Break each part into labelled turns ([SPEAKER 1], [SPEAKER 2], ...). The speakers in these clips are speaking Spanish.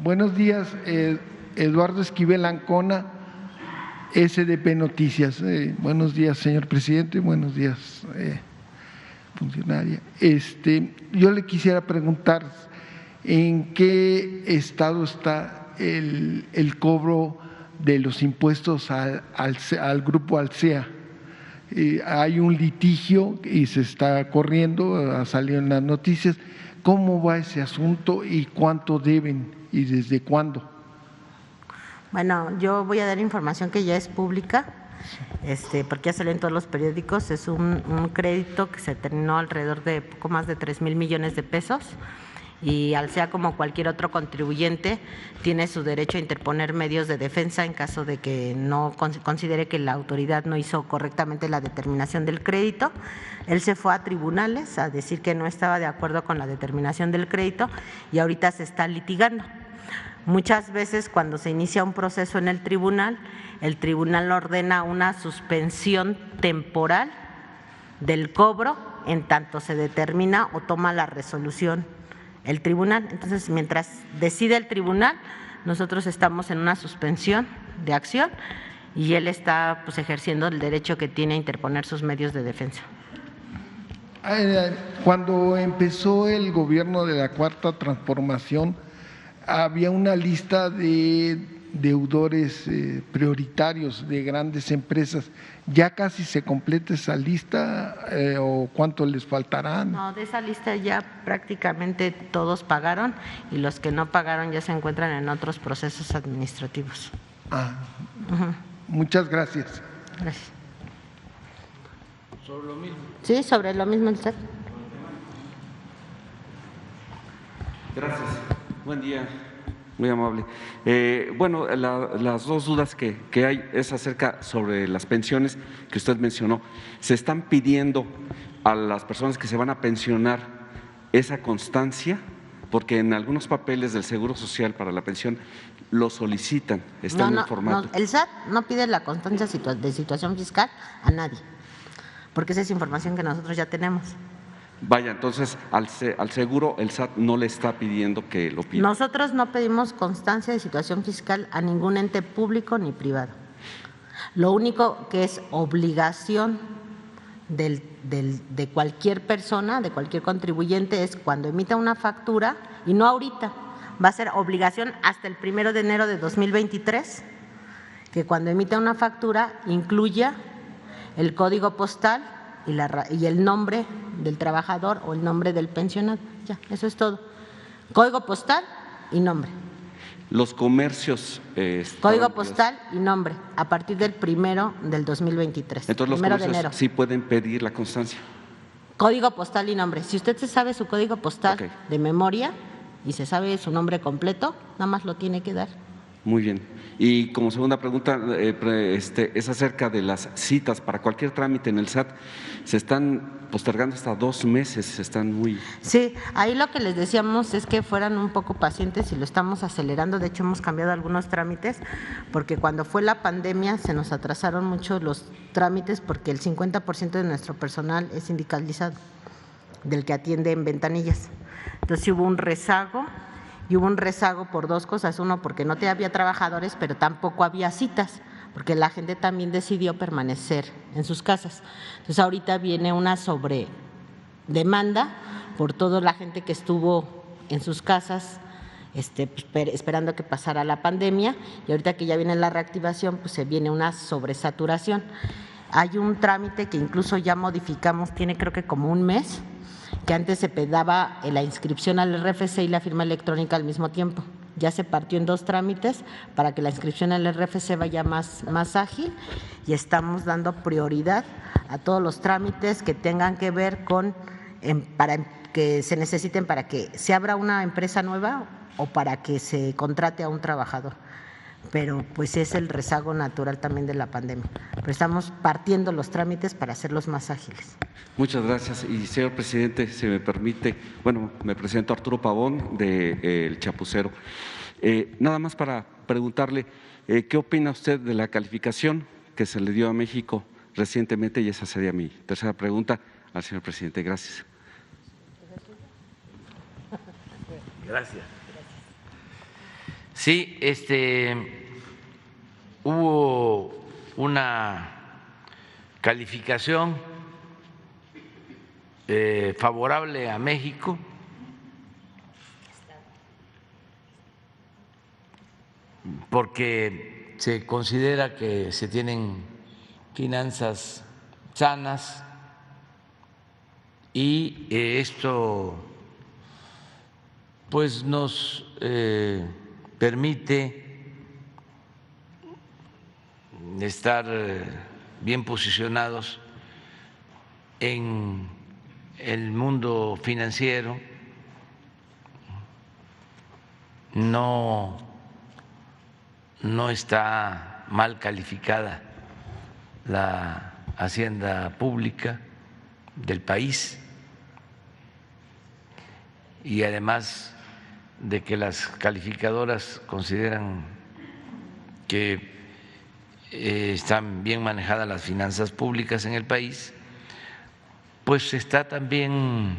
[SPEAKER 1] Buenos días, Eduardo Esquivel Ancona, SDP Noticias. Buenos días, señor presidente, buenos días, funcionaria. Yo le quisiera preguntar en qué estado está el cobro de los impuestos al grupo Alsea. Hay un litigio y se está corriendo, ha salido en las noticias. ¿Cómo va ese asunto y cuánto deben y desde cuándo?
[SPEAKER 2] Bueno, yo voy a dar información que ya es pública, porque ya salió en todos los periódicos. Es un crédito que se terminó alrededor de poco más de 3,000 millones de pesos. Y Alsea, como cualquier otro contribuyente, tiene su derecho a interponer medios de defensa en caso de que no considere que la autoridad no hizo correctamente la determinación del crédito. Él se fue a tribunales a decir que no estaba de acuerdo con la determinación del crédito y ahorita se está litigando. Muchas veces cuando se inicia un proceso en el tribunal ordena una suspensión temporal del cobro en tanto se determina o toma la resolución el tribunal. Entonces, mientras decide el tribunal, nosotros estamos en una suspensión de acción y él está ejerciendo el derecho que tiene a interponer sus medios de defensa.
[SPEAKER 1] Cuando empezó el gobierno de la Cuarta Transformación, había una lista de deudores prioritarios de grandes empresas. ¿Ya casi se completa esa lista o cuánto les faltarán?
[SPEAKER 2] No, de esa lista ya prácticamente todos pagaron y los que no pagaron ya se encuentran en otros procesos administrativos.
[SPEAKER 1] Muchas gracias.
[SPEAKER 2] Gracias.
[SPEAKER 3] ¿Sobre lo mismo?
[SPEAKER 2] Sí, sobre lo mismo.
[SPEAKER 3] Gracias. Buen día. Muy amable. Bueno, las dos dudas que hay es acerca sobre las pensiones que usted mencionó. ¿Se están pidiendo a las personas que se van a pensionar esa constancia? Porque en algunos papeles del Seguro Social para la pensión lo solicitan, están en formato.
[SPEAKER 2] No, el SAT no pide la constancia de situación fiscal a nadie, porque esa es información que nosotros ya tenemos.
[SPEAKER 3] Vaya, entonces al seguro el SAT no le está pidiendo que lo pida.
[SPEAKER 2] Nosotros no pedimos constancia de situación fiscal a ningún ente público ni privado. Lo único que es obligación de cualquier persona, de cualquier contribuyente, es cuando emita una factura, y no ahorita, va a ser obligación hasta el 1 de enero de 2023, que cuando emita una factura incluya el código postal y el nombre del trabajador o el nombre del pensionado. Ya, eso es todo. Código postal y nombre.
[SPEAKER 3] Los comercios.
[SPEAKER 2] Código postal y nombre, a partir del 1 del 2023.
[SPEAKER 3] Entonces los comercios sí pueden pedir la constancia.
[SPEAKER 2] Código postal y nombre. Si usted se sabe su código postal de memoria y se sabe su nombre completo, nada más lo tiene que dar.
[SPEAKER 3] Muy bien. Y como segunda pregunta es acerca de las citas para cualquier trámite en el SAT. Se están postergando hasta 2 meses, están muy…
[SPEAKER 2] Sí, ahí lo que les decíamos es que fueran un poco pacientes y lo estamos acelerando. De hecho, hemos cambiado algunos trámites porque cuando fue la pandemia se nos atrasaron mucho los trámites porque el 50% de nuestro personal es sindicalizado, del que atiende en ventanillas. Entonces hubo un rezago. Y hubo un rezago por 2 cosas. Uno, porque no había trabajadores, pero tampoco había citas, porque la gente también decidió permanecer en sus casas. Entonces, ahorita viene una sobredemanda por toda la gente que estuvo en sus casas esperando que pasara la pandemia, y ahorita que ya viene la reactivación, pues se viene una sobresaturación. Hay un trámite que incluso ya modificamos, tiene creo que como un mes, que antes se pedaba la inscripción al RFC y la firma electrónica al mismo tiempo. Ya se partió en 2 trámites para que la inscripción al RFC vaya más ágil, y estamos dando prioridad a todos los trámites que tengan que ver con para que se necesiten para que se abra una empresa nueva o para que se contrate a un trabajador. Pero pues es el rezago natural también de la pandemia. Pero estamos partiendo los trámites para hacerlos más ágiles.
[SPEAKER 3] Muchas gracias. Y señor presidente, si me permite, bueno, me presento Arturo Pavón de El Chapucero. Nada más para preguntarle, ¿qué opina usted de la calificación que se le dio a México recientemente? Y esa sería mi tercera pregunta al señor presidente. Gracias.
[SPEAKER 4] Gracias. Sí, hubo una calificación favorable a México porque se considera que se tienen finanzas sanas y esto pues nos permite estar bien posicionados en el mundo financiero, no está mal calificada la hacienda pública del país y además de que las calificadoras consideran que están bien manejadas las finanzas públicas en el país, pues se está también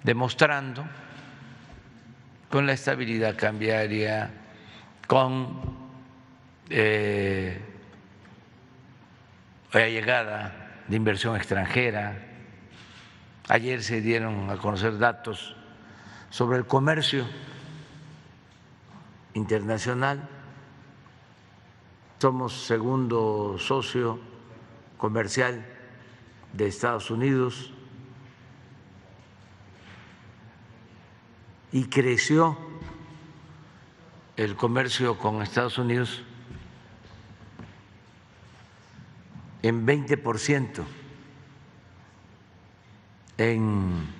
[SPEAKER 4] demostrando con la estabilidad cambiaria, con la llegada de inversión extranjera. Ayer se dieron a conocer datos sobre el comercio internacional. Somos segundo socio comercial de Estados Unidos y creció el comercio con Estados Unidos en 20% en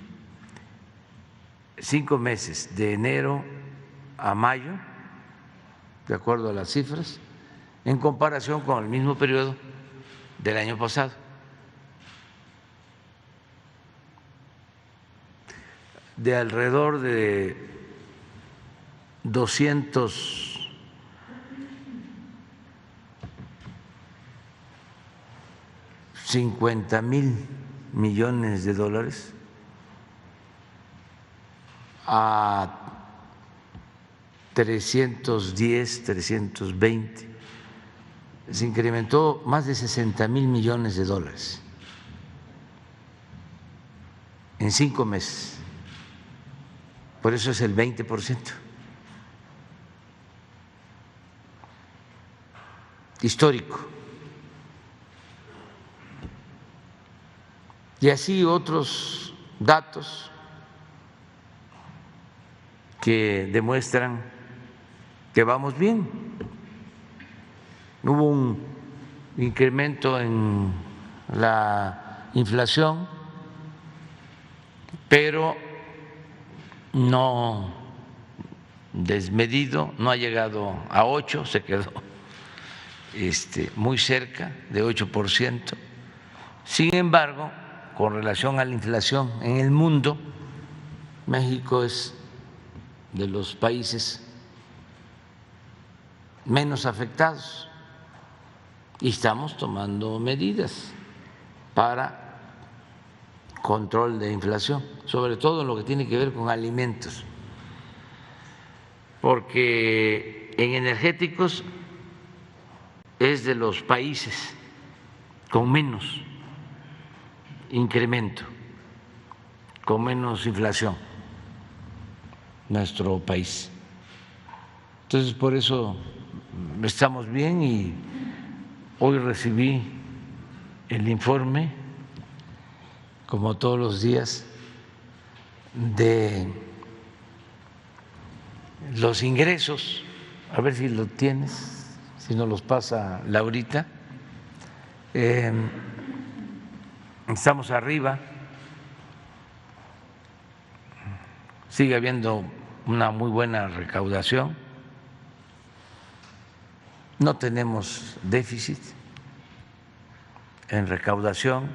[SPEAKER 4] 5 meses, de enero a mayo, de acuerdo a las cifras, en comparación con el mismo periodo del año pasado. De alrededor de 250,000 millones de dólares a 310, 320, se incrementó más de 60,000 millones de dólares en 5 meses. Por eso es el 20%. Histórico. Y así otros datos que demuestran que vamos bien. Hubo un incremento en la inflación, pero no desmedido, no ha llegado a 8, se quedó muy cerca de 8%. Sin embargo, con relación a la inflación en el mundo, México es de los países menos afectados y estamos tomando medidas para control de inflación, sobre todo en lo que tiene que ver con alimentos, porque en energéticos es de los países con menos incremento, con menos inflación, nuestro país. Entonces, por eso estamos bien y hoy recibí el informe, como todos los días, de los ingresos, a ver si lo tienes, si nos los pasa Laurita. Estamos arriba, sigue habiendo una muy buena recaudación, no tenemos déficit en recaudación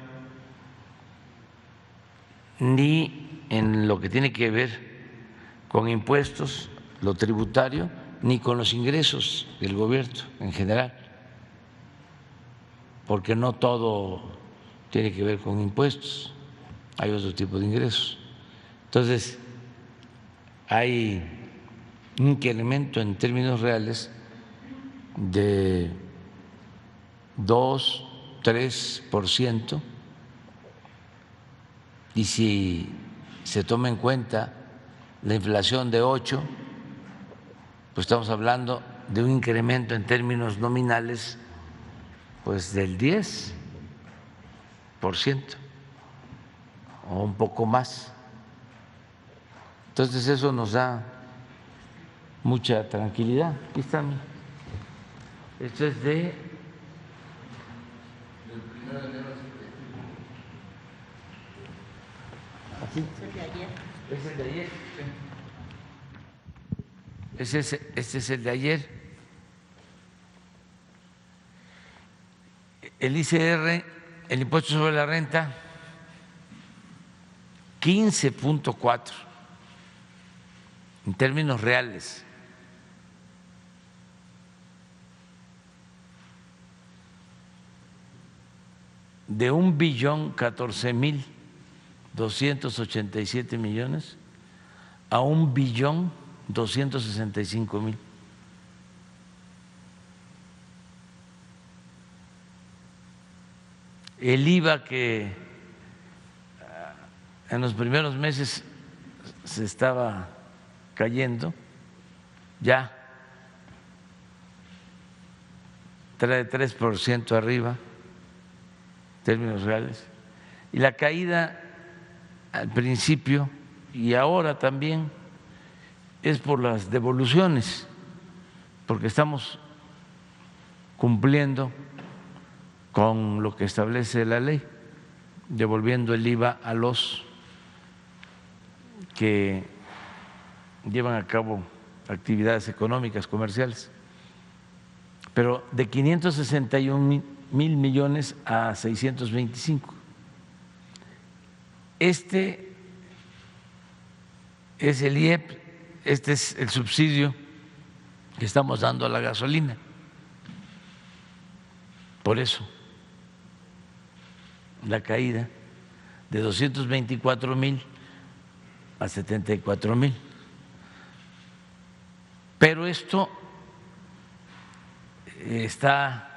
[SPEAKER 4] ni en lo que tiene que ver con impuestos, lo tributario, ni con los ingresos del gobierno en general, porque no todo tiene que ver con impuestos, hay otro tipo de ingresos. Entonces, hay un incremento en términos reales de 2–3%, y si se toma en cuenta la inflación de 8%, pues estamos hablando de un incremento en términos nominales pues del 10% o un poco más. Entonces eso nos da mucha tranquilidad. Aquí está. Esto es de ¿Es el de ayer? Este es el de ayer. El ICR, el impuesto sobre la renta, 15.4 en términos reales. De 1.014.287.000.000 a 1.265.000. El IVA que en los primeros meses se estaba cayendo, ya trae 3% arriba en términos reales, y la caída al principio y ahora también es por las devoluciones, porque estamos cumpliendo con lo que establece la ley, devolviendo el IVA a los que llevan a cabo actividades económicas, comerciales, pero de 561.000 millones a 625. Este es el IEP, este es el subsidio que estamos dando a la gasolina. Por eso la caída de 224.000 a 74.000. Pero esto está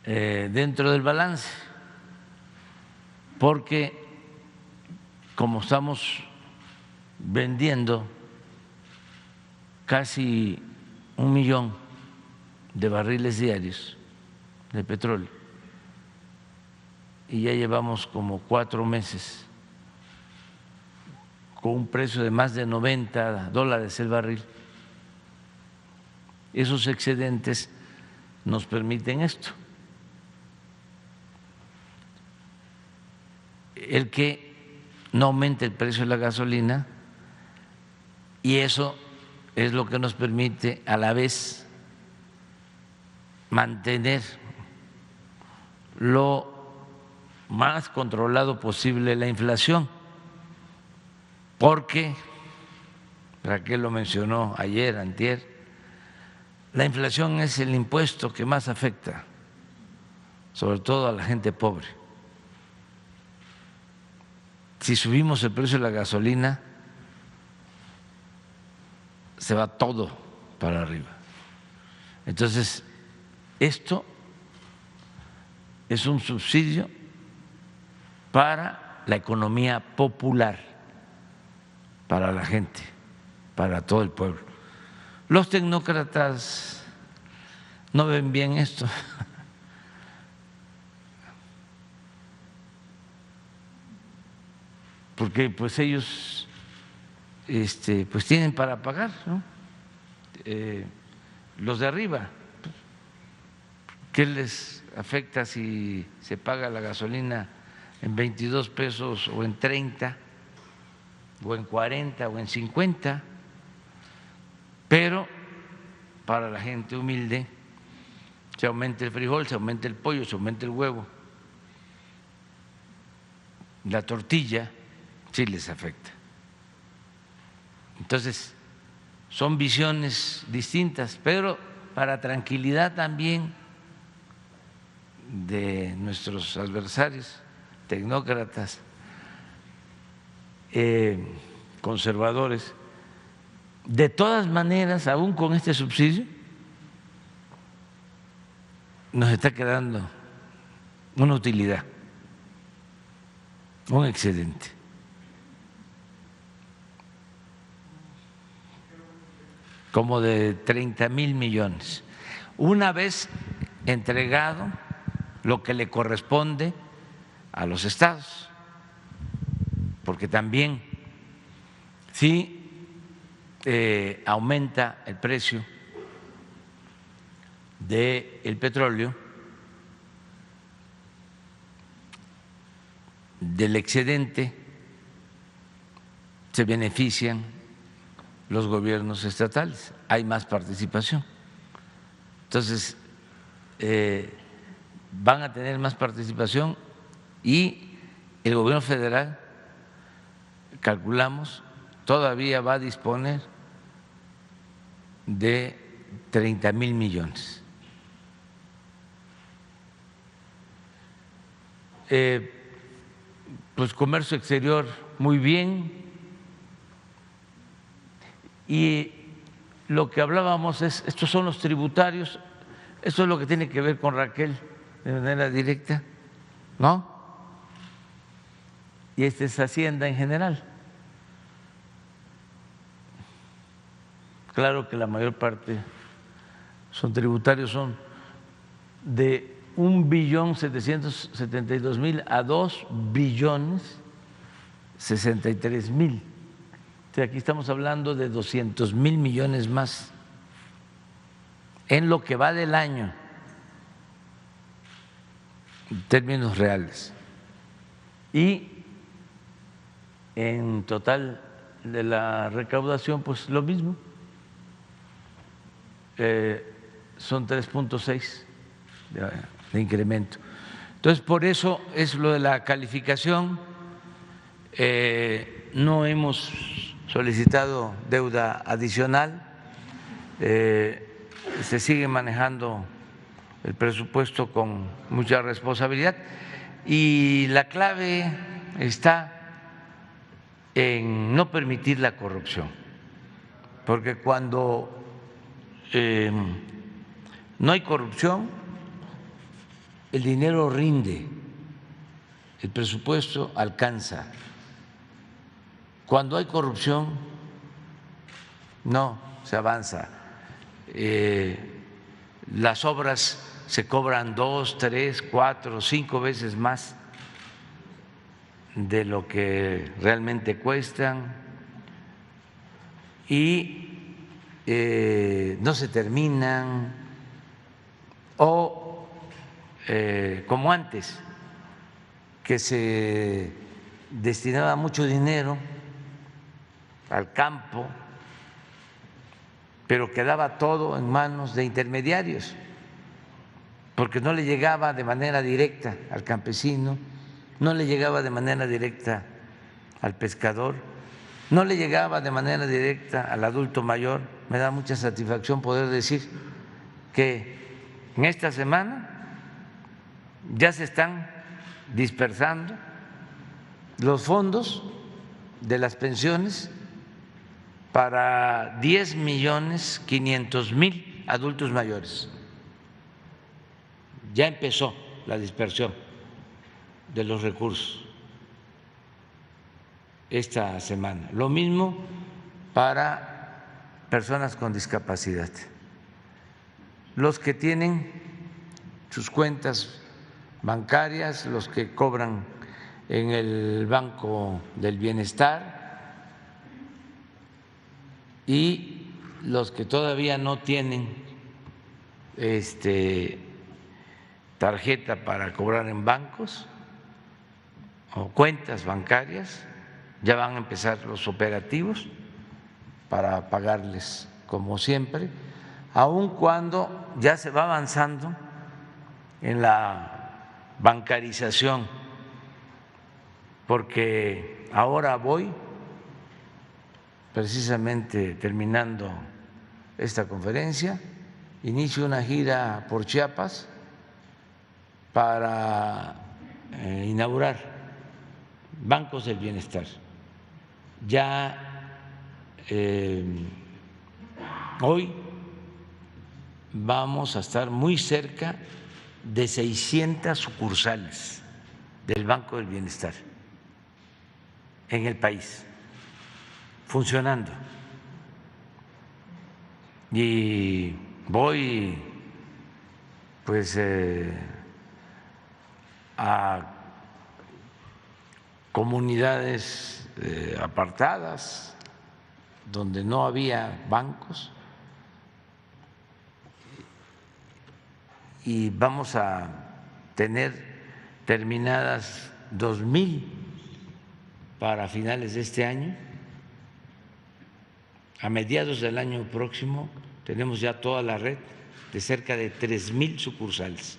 [SPEAKER 4] dentro del balance, porque como estamos vendiendo casi 1 millón de barriles diarios de petróleo y ya llevamos como 4 meses con un precio de más de $90 el barril, esos excedentes nos permiten esto, el que no aumente el precio de la gasolina, y eso es lo que nos permite a la vez mantener lo más controlado posible la inflación, porque Raquel lo mencionó ayer, antier, la inflación es el impuesto que más afecta, sobre todo a la gente pobre. Si subimos el precio de la gasolina, se va todo para arriba. Entonces, esto es un subsidio para la economía popular, para la gente, para todo el pueblo. Los tecnócratas no ven bien esto. Porque pues ellos pues tienen para pagar, ¿no? Los de arriba, ¿qué les afecta si se paga la gasolina en 22 pesos o en 30 o en 40 o en 50? Pero para la gente humilde se aumenta el frijol, se aumenta el pollo, se aumenta el huevo, la tortilla sí les afecta. Entonces, son visiones distintas, pero para tranquilidad también de nuestros adversarios, tecnócratas, conservadores, de todas maneras, aún con este subsidio, nos está quedando una utilidad, un excedente. Como de 30,000 millones. Una vez entregado lo que le corresponde a los estados, porque también si aumenta el precio del petróleo, del excedente se benefician los gobiernos estatales, hay más participación. Entonces, van a tener más participación y el gobierno federal, calculamos, todavía va a disponer de 30,000 millones. Pues comercio exterior muy bien, y lo que hablábamos es, estos son los tributarios, eso es lo que tiene que ver con Raquel de manera directa, ¿no? Y esta es Hacienda en general. Claro que la mayor parte son tributarios, son de 1.772.000 a 2.063.000. O sea, aquí estamos hablando de 200,000 millones más en lo que va del año, en términos reales. Y en total de la recaudación, pues lo mismo. Son 3.6 de incremento. Entonces, por eso es lo de la calificación. No hemos solicitado deuda adicional, se sigue manejando el presupuesto con mucha responsabilidad y la clave está en no permitir la corrupción, porque cuando no hay corrupción, el dinero rinde, el presupuesto alcanza. Cuando hay corrupción, no se avanza. Las obras se cobran 2, 3, 4, 5 veces más de lo que realmente cuestan y no se terminan, o como antes, que se destinaba mucho dinero al campo, pero quedaba todo en manos de intermediarios, porque no le llegaba de manera directa al campesino, no le llegaba de manera directa al pescador, no le llegaba de manera directa al adulto mayor. Me da mucha satisfacción poder decir que en esta semana ya se están dispersando los fondos de las pensiones para 10.500.000 adultos mayores. Ya empezó la dispersión de los recursos esta semana. Lo mismo para personas con discapacidad. Los que tienen sus cuentas bancarias, los que cobran en el Banco del Bienestar y los que todavía no tienen tarjeta para cobrar en bancos o cuentas bancarias, ya van a empezar los operativos para pagarles como siempre, aun cuando ya se va avanzando en la bancarización, porque ahora voy, precisamente terminando esta conferencia, inicio una gira por Chiapas para inaugurar bancos del bienestar. Ya Hoy vamos a estar muy cerca de 600 sucursales del Banco del Bienestar en el país, funcionando. Y voy pues a comunidades apartadas donde no había bancos y vamos a tener terminadas 2,000 para finales de este año. A mediados del año próximo tenemos ya toda la red de cerca de 3,000 sucursales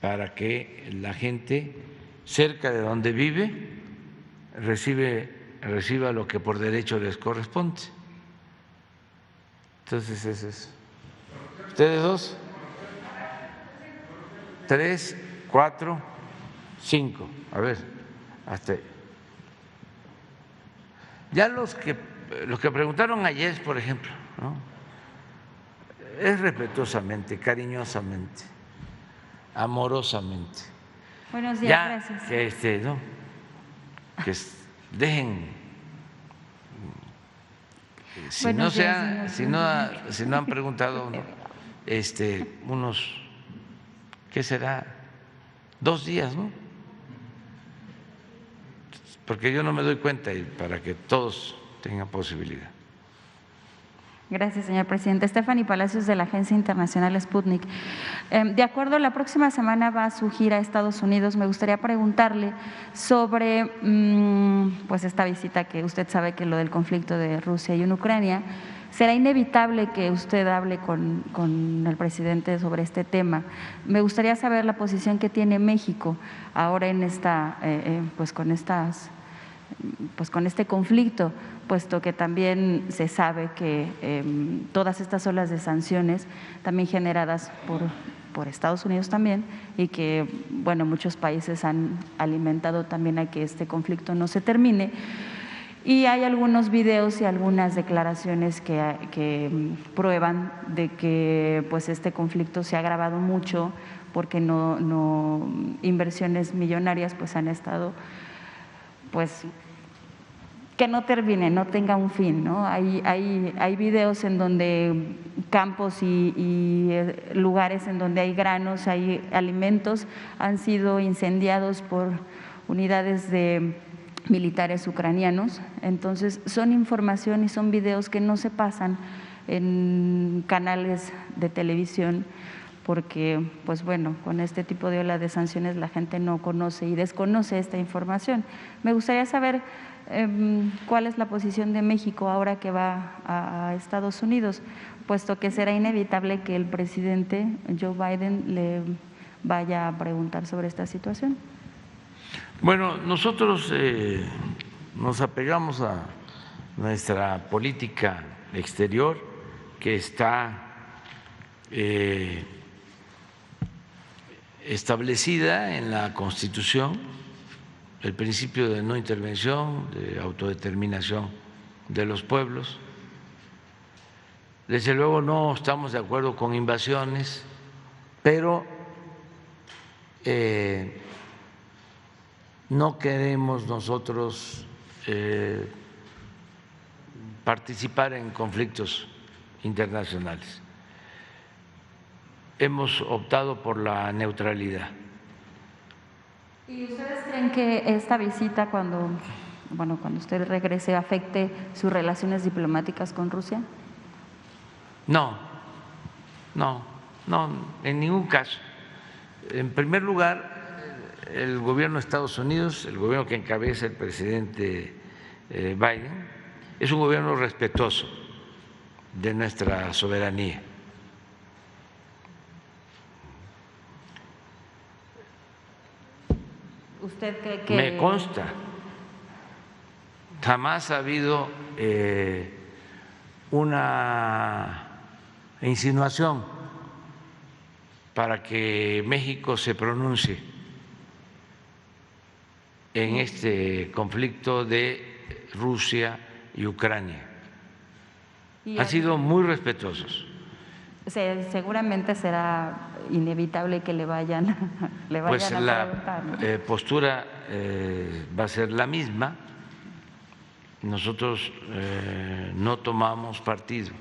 [SPEAKER 4] para que la gente cerca de donde vive reciba lo que por derecho les corresponde. Entonces eso es. ¿Ustedes dos? 3, 4, 5. A ver, hasta ya los que preguntaron ayer, por ejemplo, ¿no? Es respetuosamente, cariñosamente, amorosamente.
[SPEAKER 5] Buenos días,
[SPEAKER 4] Ya,
[SPEAKER 5] gracias.
[SPEAKER 4] ¿no? Que dejen, si no han preguntado, ¿no? Unos, ¿qué será? 2 días, ¿no? Porque yo no me doy cuenta y para que todos tengan posibilidad.
[SPEAKER 5] Gracias, señor presidente. Stephanie Palacios, de la Agencia Internacional Sputnik. De acuerdo, la próxima semana va a su gira a Estados Unidos. Me gustaría preguntarle sobre pues esta visita, que usted sabe que lo del conflicto de Rusia y en Ucrania. ¿Será inevitable que usted hable con el presidente sobre este tema? Me gustaría saber la posición que tiene México ahora en esta, pues con este conflicto, puesto que también se sabe que todas estas olas de sanciones, también generadas por Estados Unidos también, y que bueno, muchos países han alimentado también a que este conflicto no se termine. Y hay algunos videos y algunas declaraciones que prueban de que pues este conflicto se ha agravado mucho, porque inversiones millonarias pues han estado pues que no termine, no tenga un fin, ¿no? Hay videos en donde campos y lugares en donde hay granos, hay alimentos, han sido incendiados por unidades de militares ucranianos. Entonces son información y son videos que no se pasan en canales de televisión, porque pues bueno, con este tipo de ola de sanciones la gente no conoce y desconoce esta información. Me gustaría saber cuál es la posición de México ahora que va a Estados Unidos, puesto que será inevitable que el presidente Joe Biden le vaya a preguntar sobre esta situación.
[SPEAKER 4] Bueno, nosotros nos apegamos a nuestra política exterior, que está establecida en la Constitución, el principio de no intervención, de autodeterminación de los pueblos. Desde luego no estamos de acuerdo con invasiones, pero no queremos nosotros participar en conflictos internacionales. Hemos optado por la neutralidad.
[SPEAKER 5] ¿Y ustedes creen que esta visita, cuando usted regrese, afecte sus relaciones diplomáticas con Rusia?
[SPEAKER 4] No, en ningún caso. En primer lugar, el gobierno de Estados Unidos, el gobierno que encabeza el presidente Biden, es un gobierno respetuoso de nuestra soberanía.
[SPEAKER 5] ¿Usted cree que...?
[SPEAKER 4] Me consta, jamás ha habido una insinuación para que México se pronuncie en este conflicto de Rusia y Ucrania.
[SPEAKER 5] Y
[SPEAKER 4] Han sido muy respetuosos.
[SPEAKER 5] seguramente será inevitable que le vayan
[SPEAKER 4] Pues
[SPEAKER 5] a
[SPEAKER 4] la
[SPEAKER 5] preguntar, ¿no?
[SPEAKER 4] postura va a ser la misma. Nosotros no tomamos partido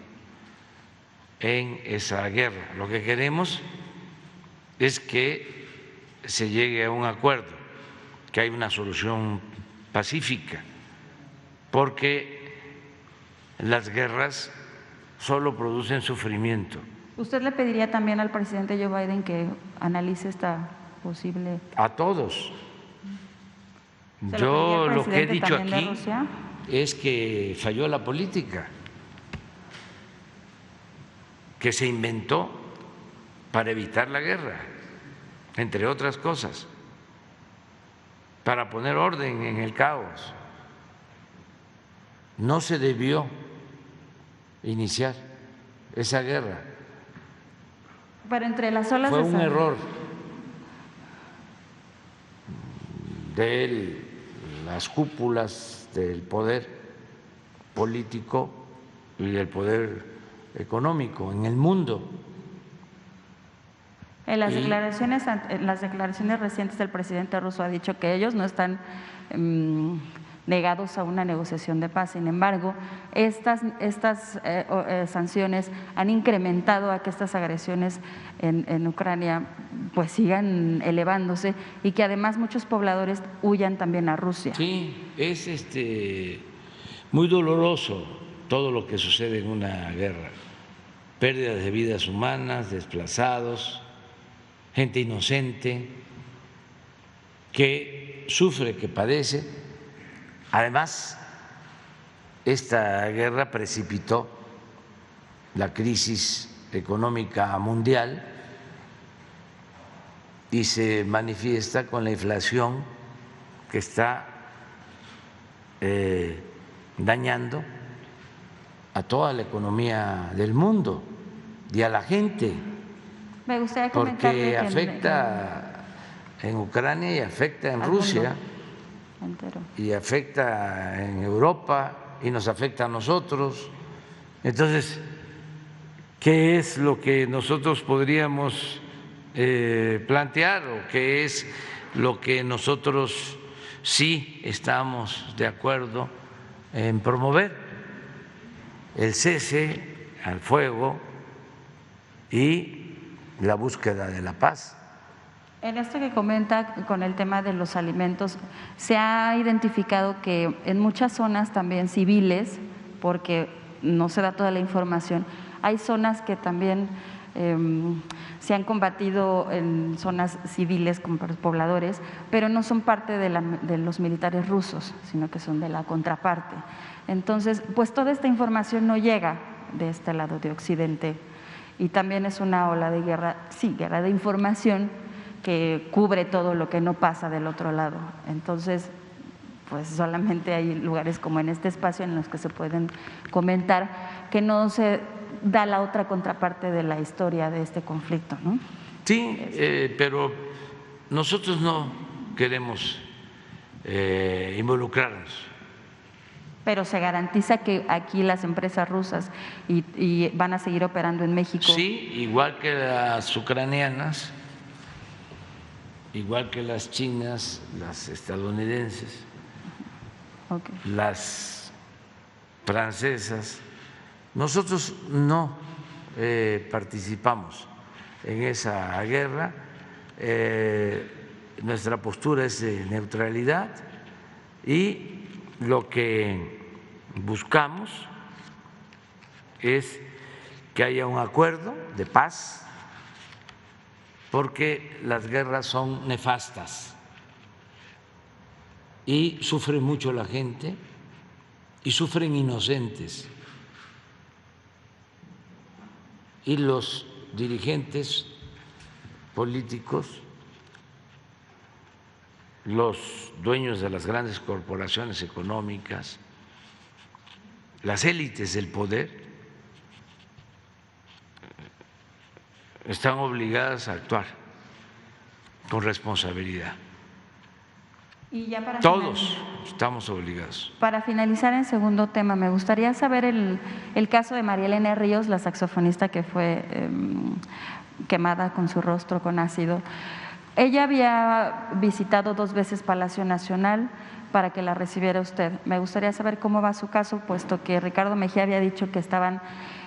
[SPEAKER 4] en esa guerra. Lo que queremos es que se llegue a un acuerdo, que haya una solución pacífica, porque las guerras solo producen sufrimiento.
[SPEAKER 5] ¿Usted le pediría también al presidente Joe Biden que analice esta posible?
[SPEAKER 4] A todos.
[SPEAKER 5] ¿Se lo
[SPEAKER 4] Yo
[SPEAKER 5] pediría al
[SPEAKER 4] lo que he
[SPEAKER 5] presidente
[SPEAKER 4] dicho
[SPEAKER 5] también de
[SPEAKER 4] aquí
[SPEAKER 5] Rusia?
[SPEAKER 4] es que falló la política, que se inventó para evitar la guerra, entre otras cosas, para poner orden en el caos. No se debió iniciar esa guerra.
[SPEAKER 5] Pero entre las olas
[SPEAKER 4] Fue
[SPEAKER 5] de
[SPEAKER 4] un error de las cúpulas del poder político y del poder económico en el mundo.
[SPEAKER 5] En las declaraciones recientes del presidente ruso ha dicho que ellos no están negados a una negociación de paz. Sin embargo, estas sanciones han incrementado a que estas agresiones en Ucrania pues sigan elevándose y que además muchos pobladores huyan también a Rusia.
[SPEAKER 4] Sí, es muy doloroso todo lo que sucede en una guerra. Pérdidas de vidas humanas, desplazados, gente inocente que sufre, que padece. Además, esta guerra precipitó la crisis económica mundial y se manifiesta con la inflación que está dañando a toda la economía del mundo y a la gente.
[SPEAKER 5] Me gustaría comentarle
[SPEAKER 4] Porque
[SPEAKER 5] que
[SPEAKER 4] afecta en Ucrania y afecta en
[SPEAKER 5] al
[SPEAKER 4] Rusia
[SPEAKER 5] mundo entero.
[SPEAKER 4] y afecta en Europa y nos afecta a nosotros. Entonces, ¿qué es lo que nosotros podríamos plantear o qué es lo que nosotros sí estamos de acuerdo en promover? El cese al fuego y la búsqueda de la paz.
[SPEAKER 5] En esto que comenta con el tema de los alimentos, se ha identificado que en muchas zonas también civiles, porque no se da toda la información, hay zonas que también se han combatido en zonas civiles con pobladores, pero no son parte de los militares rusos, sino que son de la contraparte. Entonces, pues toda esta información no llega de este lado de Occidente y también es una ola de guerra, sí, guerra de información que cubre todo lo que no pasa del otro lado. Entonces, pues solamente hay lugares como en este espacio en los que se pueden comentar que no se da la otra contraparte de la historia de este conflicto, ¿no?
[SPEAKER 4] Sí, pero nosotros no queremos involucrarnos.
[SPEAKER 5] Pero se garantiza que aquí las empresas rusas y van a seguir operando en México.
[SPEAKER 4] Sí, igual que las ucranianas, igual que las chinas, las estadounidenses,
[SPEAKER 5] Okay.
[SPEAKER 4] las francesas. Nosotros no participamos en esa guerra. Nuestra postura es de neutralidad y lo que buscamos es que haya un acuerdo de paz, porque las guerras son nefastas y sufre mucho la gente y sufren inocentes. Y los dirigentes políticos, los dueños de las grandes corporaciones económicas, las élites del poder, están obligadas a actuar con responsabilidad.
[SPEAKER 5] Y ya para
[SPEAKER 4] Todos.
[SPEAKER 5] finalizar.
[SPEAKER 4] estamos obligados.
[SPEAKER 5] Para finalizar, en segundo tema, me gustaría saber el caso de María Elena Ríos, la saxofonista que fue quemada con su rostro con ácido. Ella había visitado 2 veces Palacio Nacional para que la recibiera usted. Me gustaría saber cómo va su caso, puesto que Ricardo Mejía había dicho que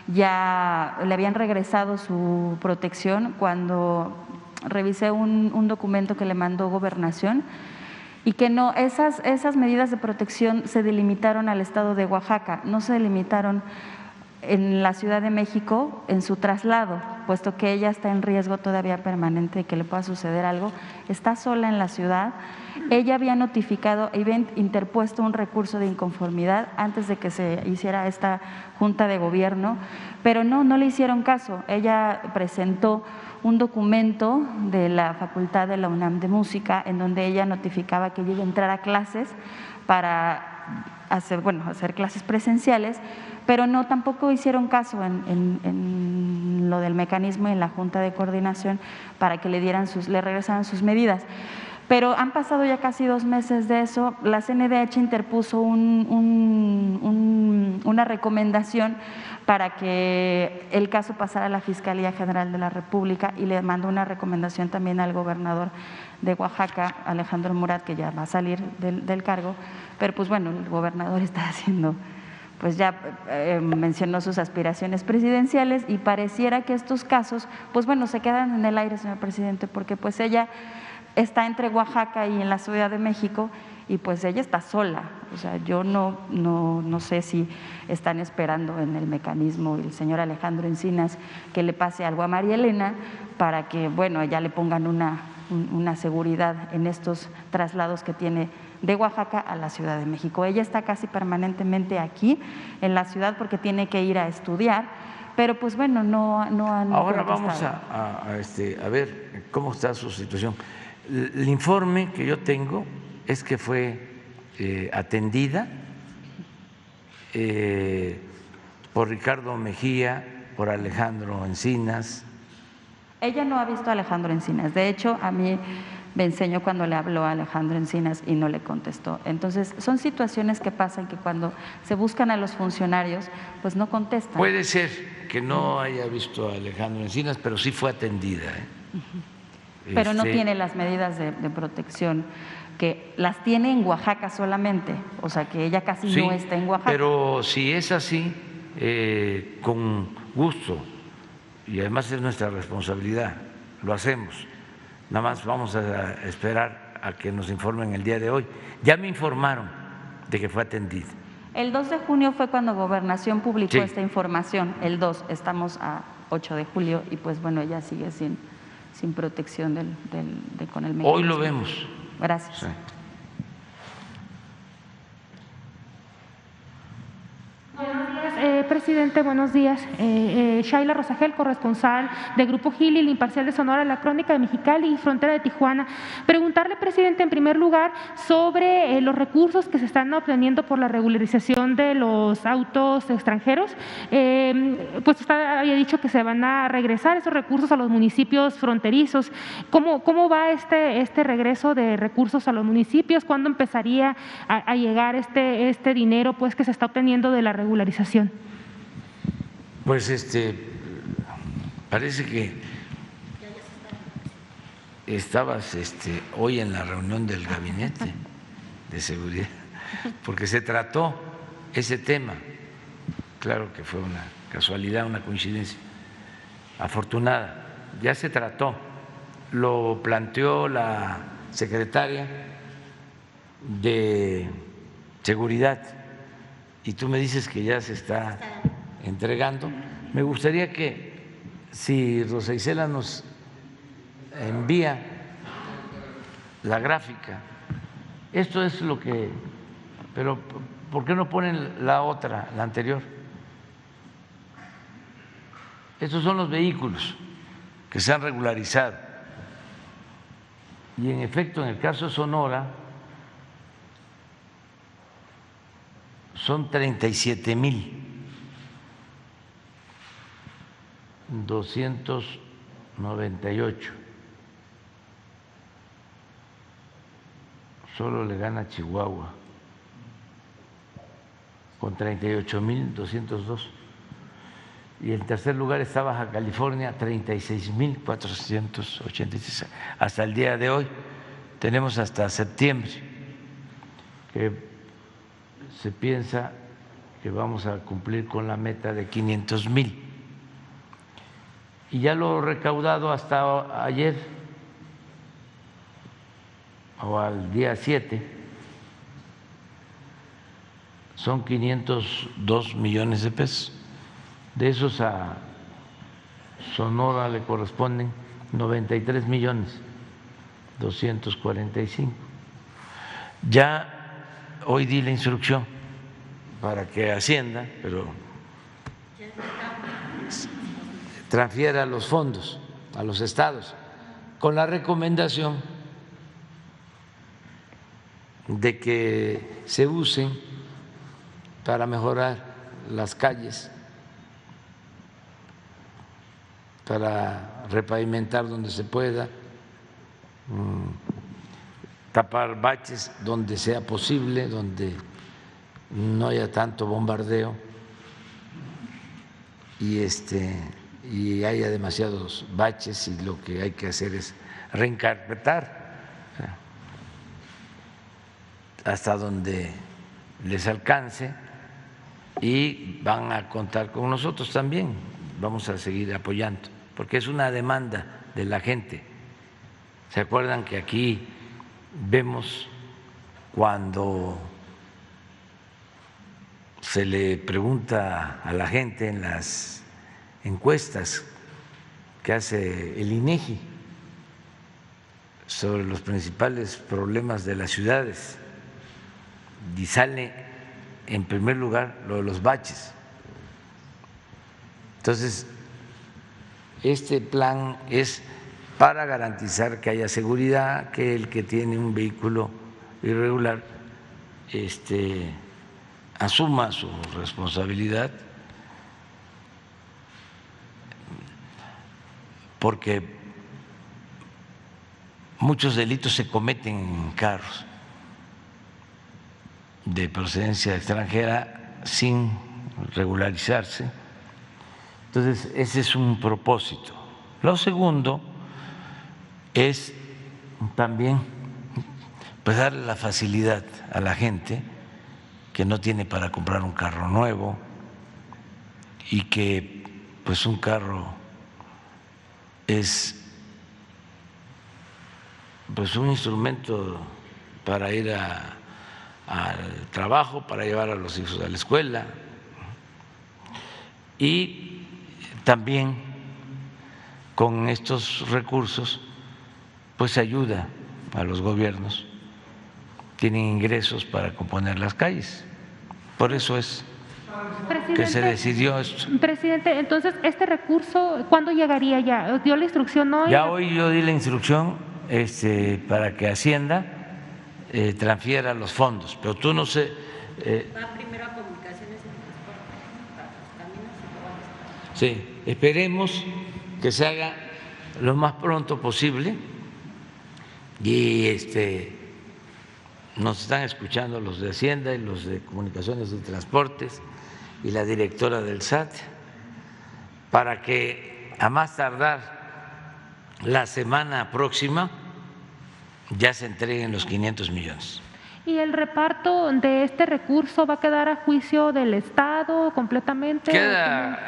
[SPEAKER 5] le habían regresado su protección cuando revisé un documento que le mandó Gobernación, y que no, esas medidas de protección se delimitaron al estado de Oaxaca, no se delimitaron en la Ciudad de México en su traslado, puesto que ella está en riesgo todavía permanente de que le pueda suceder algo, está sola en la ciudad. Ella había notificado, había interpuesto un recurso de inconformidad antes de que se hiciera esta Junta de Gobierno, pero no le hicieron caso. Ella presentó un documento de la Facultad de la UNAM de Música en donde ella notificaba que ella iba a entrar a clases para hacer clases presenciales, pero tampoco hicieron caso en lo del mecanismo y en la Junta de Coordinación para que le regresaran sus medidas. Pero han pasado ya casi 2 meses de eso. La CNDH interpuso una recomendación para que el caso pasara a la Fiscalía General de la República, y le mandó una recomendación también al gobernador de Oaxaca, Alejandro Murat, que ya va a salir del cargo, pero pues bueno, el gobernador está haciendo, pues ya mencionó sus aspiraciones presidenciales, y pareciera que estos casos, pues bueno, se quedan en el aire, señor presidente, porque pues ella está entre Oaxaca y en la Ciudad de México, y pues ella está sola. O sea, yo no sé si están esperando en el mecanismo el señor Alejandro Encinas que le pase algo a María Elena para que, bueno, ella le pongan una seguridad en estos traslados que tiene de Oaxaca a la Ciudad de México. Ella está casi permanentemente aquí en la ciudad porque tiene que ir a estudiar, pero pues bueno, no han
[SPEAKER 4] Ahora
[SPEAKER 5] contestado.
[SPEAKER 4] vamos a ver cómo está su situación. El informe que yo tengo es que fue atendida por Ricardo Mejía, por Alejandro Encinas.
[SPEAKER 5] Ella no ha visto a Alejandro Encinas. De hecho, a mí me enseñó cuando le habló a Alejandro Encinas y no le contestó. Entonces, son situaciones que pasan, que cuando se buscan a los funcionarios, pues no contestan.
[SPEAKER 4] Puede ser que no haya visto a Alejandro Encinas, pero sí fue atendida.
[SPEAKER 5] Pero no tiene las medidas de protección, que las tiene en Oaxaca solamente, o sea que ella casi no está en Oaxaca.
[SPEAKER 4] Pero si es así, con gusto, y además es nuestra responsabilidad, lo hacemos. Nada más vamos a esperar a que nos informen el día de hoy. Ya me informaron de que fue atendida.
[SPEAKER 5] El 2 de junio fue cuando Gobernación publicó esta información, el 2, estamos a 8 de julio y pues bueno, ella sigue sin protección con el mecanismo.
[SPEAKER 4] Hoy lo vemos.
[SPEAKER 5] Gracias.
[SPEAKER 4] Sí.
[SPEAKER 6] Presidente, buenos días. Shaila Rosagel, corresponsal de Grupo Gili, El Imparcial de Sonora, La Crónica de Mexicali y Frontera de Tijuana. Preguntarle, presidente, en primer lugar, sobre los recursos que se están obteniendo por la regularización de los autos extranjeros. Pues usted había dicho que se van a regresar esos recursos a los municipios fronterizos. ¿Cómo va este regreso de recursos a los municipios? ¿Cuándo empezaría a llegar este dinero pues que se está obteniendo de la regularización?
[SPEAKER 4] Pues parece que estabas hoy en la reunión del Gabinete de Seguridad, porque se trató ese tema. Claro que fue una casualidad, una coincidencia afortunada. Ya se trató, lo planteó la secretaria de Seguridad y tú me dices que ya se está entregando. Me gustaría que, si Rosa Isela nos envía la gráfica, esto es lo que, pero ¿por qué no ponen la otra, la anterior? Estos son los vehículos que se han regularizado y en efecto en el caso de Sonora son 37,298. Solo le gana Chihuahua. con 38.202. Y en tercer lugar está Baja California, 36.486. Hasta el día de hoy tenemos hasta septiembre, que se piensa que vamos a cumplir con la meta de 500,000. Y ya lo recaudado hasta ayer o al día 7 son 502 millones de pesos. De esos a Sonora le corresponden 93.245.000. Ya hoy di la instrucción para que Hacienda, pero transfiera los fondos a los estados con la recomendación de que se usen para mejorar las calles, para repavimentar donde se pueda, tapar baches donde sea posible, donde no haya tanto bombardeo y haya demasiados baches, y lo que hay que hacer es reencarpetar hasta donde les alcance, y van a contar con nosotros también, vamos a seguir apoyando, porque es una demanda de la gente. ¿Se acuerdan que aquí vemos cuando se le pregunta a la gente en las encuestas que hace el INEGI sobre los principales problemas de las ciudades, y sale en primer lugar lo de los baches? Entonces, este plan es para garantizar que haya seguridad, que el que tiene un vehículo irregular asuma su responsabilidad, porque muchos delitos se cometen en carros de procedencia extranjera sin regularizarse. Entonces, ese es un propósito. Lo segundo es también pues darle la facilidad a la gente que no tiene para comprar un carro nuevo, y que pues un carro es pues un instrumento para ir al trabajo, para llevar a los hijos a la escuela, y también con estos recursos pues ayuda a los gobiernos, tienen ingresos para componer las calles. Por eso es que se decidió esto.
[SPEAKER 6] Presidente, entonces, ¿este recurso cuándo llegaría ya? ¿Dio la instrucción hoy?
[SPEAKER 4] Ya hoy yo di la instrucción para que Hacienda transfiera los fondos, pero tú no sé…
[SPEAKER 2] Va primero a Comunicaciones y Transporte, para los caminos y luego al Estado.
[SPEAKER 4] Sí, esperemos que se haga lo más pronto posible, y nos están escuchando los de Hacienda y los de Comunicaciones y Transportes y la directora del SAT, para que a más tardar la semana próxima ya se entreguen los 500 millones.
[SPEAKER 6] ¿Y el reparto de este recurso va a quedar a juicio del Estado completamente?
[SPEAKER 4] Queda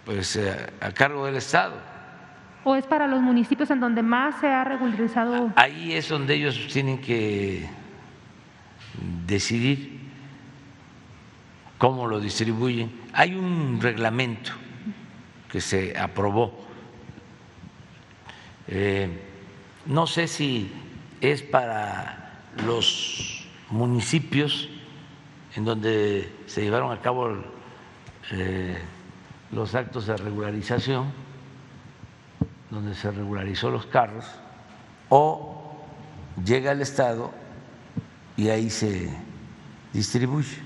[SPEAKER 4] pues a cargo del Estado.
[SPEAKER 6] ¿O es para los municipios en donde más se ha regularizado?
[SPEAKER 4] Ahí es donde ellos tienen que decidir cómo lo distribuyen. Hay un reglamento que se aprobó, no sé si es para los municipios en donde se llevaron a cabo los actos de regularización, donde se regularizó los carros, o llega al Estado y ahí se distribuye.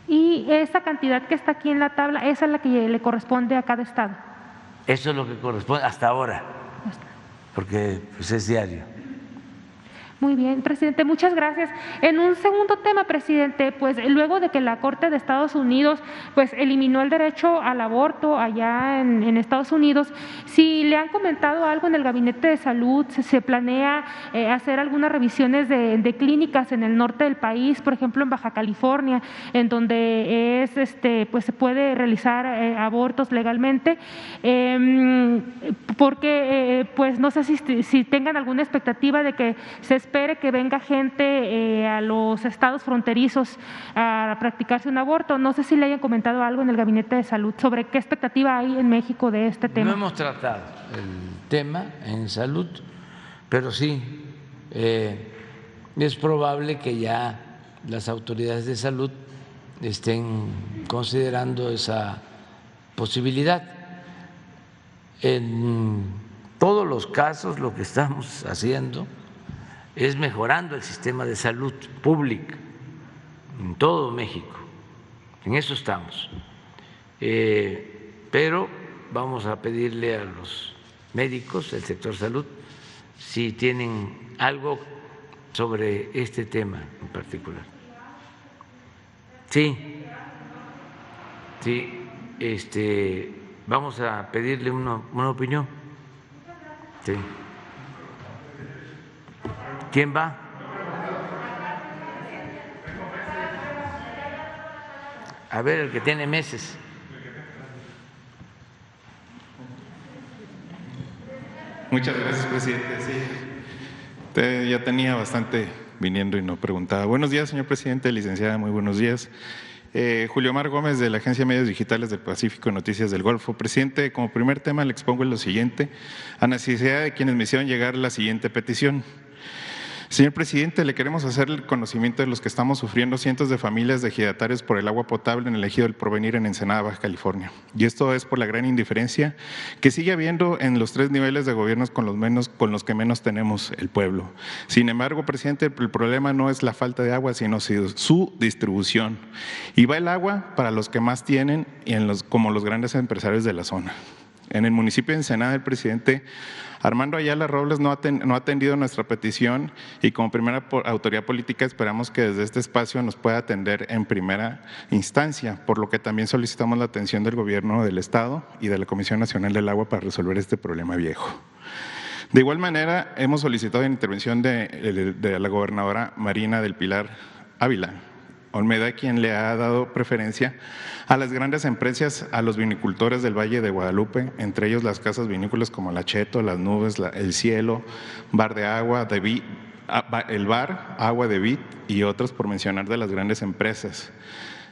[SPEAKER 6] ¿Y esa cantidad que está aquí en la tabla, esa es la que le corresponde a cada Estado?
[SPEAKER 4] Eso es lo que corresponde hasta ahora, porque pues es diario.
[SPEAKER 6] Muy bien, presidente, muchas gracias. En un segundo tema, presidente, pues luego de que la Corte de Estados Unidos pues eliminó el derecho al aborto allá en Estados Unidos, si le han comentado algo en el Gabinete de Salud, se planea hacer algunas revisiones de clínicas en el norte del país, por ejemplo en Baja California, en donde pues se puede realizar abortos legalmente, porque pues no sé si tengan alguna expectativa de que se espere que venga gente a los estados fronterizos a practicarse un aborto. No sé si le hayan comentado algo en el Gabinete de Salud sobre qué expectativa hay en México de este tema.
[SPEAKER 4] No hemos tratado el tema en salud, pero sí es probable que ya las autoridades de salud estén considerando esa posibilidad. En todos los casos lo que estamos haciendo es mejorando el sistema de salud pública en todo México, en eso estamos. Pero vamos a pedirle a los médicos del sector salud si tienen algo sobre este tema en particular. Sí, vamos a pedirle una opinión. Sí. ¿Quién va? A ver, el que tiene meses.
[SPEAKER 7] Muchas gracias, presidente. Sí. Ya tenía bastante viniendo y no preguntaba. Buenos días, señor presidente, licenciada, muy buenos días. Julio Mar Gómez, de la Agencia de Medios Digitales del Pacífico, Noticias del Golfo. Presidente, como primer tema le expongo lo siguiente, a necesidad de quienes me hicieron llegar la siguiente petición. Señor presidente, le queremos hacer el conocimiento de los que estamos sufriendo cientos de familias de ejidatarios por el agua potable en el ejido del Porvenir en Ensenada, Baja California. Y esto es por la gran indiferencia que sigue habiendo en los 3 niveles de gobiernos con los que menos tenemos el pueblo. Sin embargo, presidente, el problema no es la falta de agua, sino su distribución. Y va el agua para los que más tienen y como los grandes empresarios de la zona. En el municipio de Ensenada, el presidente Armando Ayala Robles no ha atendido nuestra petición y como primera autoridad política esperamos que desde este espacio nos pueda atender en primera instancia, por lo que también solicitamos la atención del Gobierno del Estado y de la Comisión Nacional del Agua para resolver este problema viejo. De igual manera, hemos solicitado la intervención de la gobernadora Marina del Pilar Ávila Olmeda, quien le ha dado preferencia a las grandes empresas, a los vinicultores del Valle de Guadalupe, entre ellos las casas vinícolas como La Cheto, Las Nubes, El Cielo, Bar de Agua, el Bar, Agua de Vid y otros, por mencionar de las grandes empresas.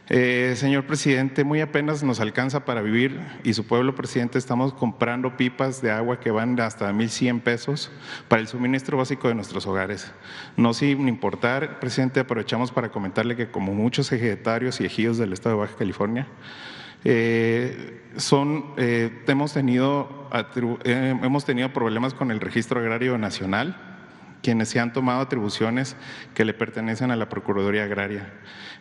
[SPEAKER 7] Señor presidente, muy apenas nos alcanza para vivir y su pueblo, presidente, estamos comprando pipas de agua que van hasta 1,100 pesos para el suministro básico de nuestros hogares. No sin importar, presidente, aprovechamos para comentarle que como muchos ejidatarios y ejidos del estado de Baja California, hemos tenido problemas con el Registro Agrario Nacional, quienes se han tomado atribuciones que le pertenecen a la Procuraduría Agraria,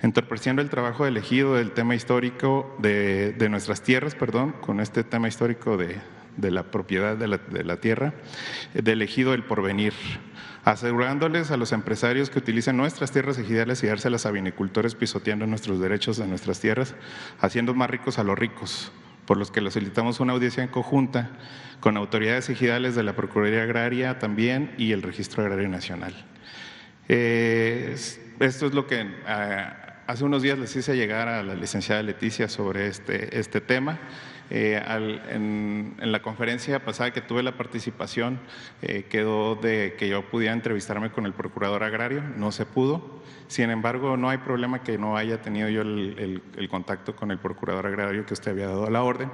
[SPEAKER 7] entorpeciendo el trabajo del ejido del tema histórico de nuestras tierras, con este tema histórico de la propiedad de la tierra, del ejido del Porvenir, asegurándoles a los empresarios que utilicen nuestras tierras ejidales y dárselas a vinicultores pisoteando nuestros derechos de nuestras tierras, haciendo más ricos a los ricos, por los que le solicitamos una audiencia en conjunta con autoridades ejidales de la Procuraduría Agraria también y el Registro Agrario Nacional. Esto es lo que hace unos días les hice llegar a la licenciada Leticia sobre este tema. En la conferencia pasada que tuve la participación, quedó de que yo pudiera entrevistarme con el Procurador Agrario, no se pudo. Sin embargo, no hay problema que no haya tenido yo el contacto con el Procurador Agrario que usted había dado la orden,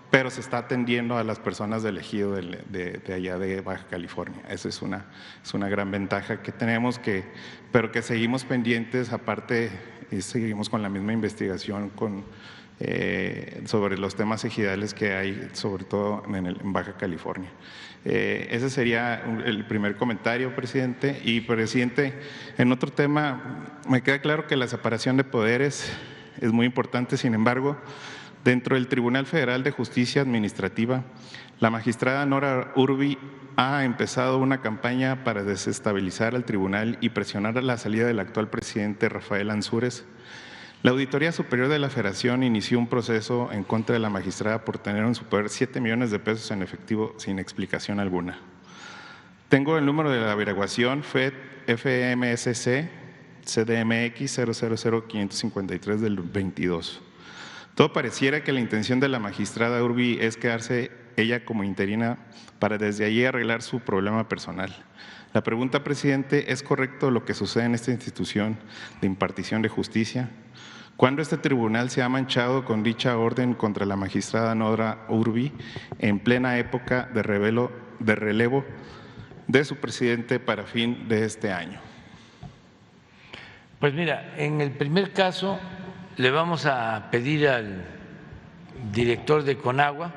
[SPEAKER 7] pero se está atendiendo a las personas del ejido de allá de Baja California. Esa es una gran ventaja que tenemos, pero que seguimos pendientes, aparte seguimos con la misma investigación sobre los temas ejidales que hay, sobre todo en Baja California. Ese sería el primer comentario, presidente. Y, presidente, en otro tema, me queda claro que la separación de poderes es muy importante, sin embargo, Dentro del Tribunal Federal de Justicia Administrativa, la magistrada Nora Urbi ha empezado una campaña para desestabilizar al tribunal y presionar a la salida del actual presidente Rafael Ansúrez. La Auditoría Superior de la Federación inició un proceso en contra de la magistrada por tener en su poder 7 millones de pesos en efectivo sin explicación alguna. Tengo el número de la averiguación FMSC CDMX 000553 del 22. Todo pareciera que la intención de la magistrada Urbi es quedarse ella como interina para desde allí arreglar su problema personal. La pregunta, presidente, ¿es correcto lo que sucede en esta institución de impartición de justicia? ¿Cuándo este tribunal se ha manchado con dicha orden contra la magistrada Nora Urbi en plena época de relevo de su presidente para fin de este año?
[SPEAKER 4] Pues mira, en el primer caso le vamos a pedir al director de Conagua,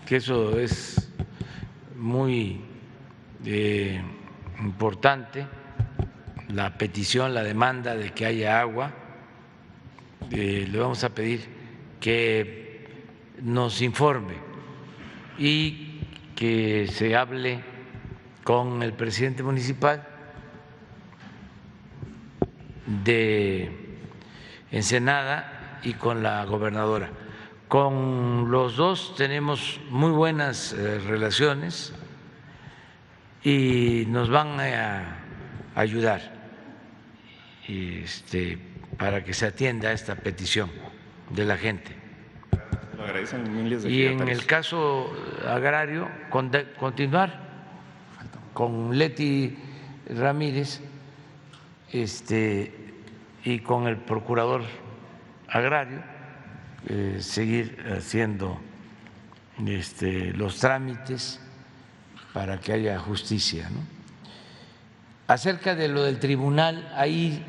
[SPEAKER 4] que eso es muy importante, la petición, la demanda de que haya agua, le vamos a pedir que nos informe y que se hable con el presidente municipal de Ensenada y con la gobernadora. Con los dos tenemos muy buenas relaciones y nos van a ayudar para que se atienda esta petición de la gente.
[SPEAKER 7] Lo agradecen miles de
[SPEAKER 4] y en el caso agrario, continuar con Leti Ramírez y con el procurador agrario, seguir haciendo los trámites para que haya justicia, ¿no? Acerca de lo del tribunal, ahí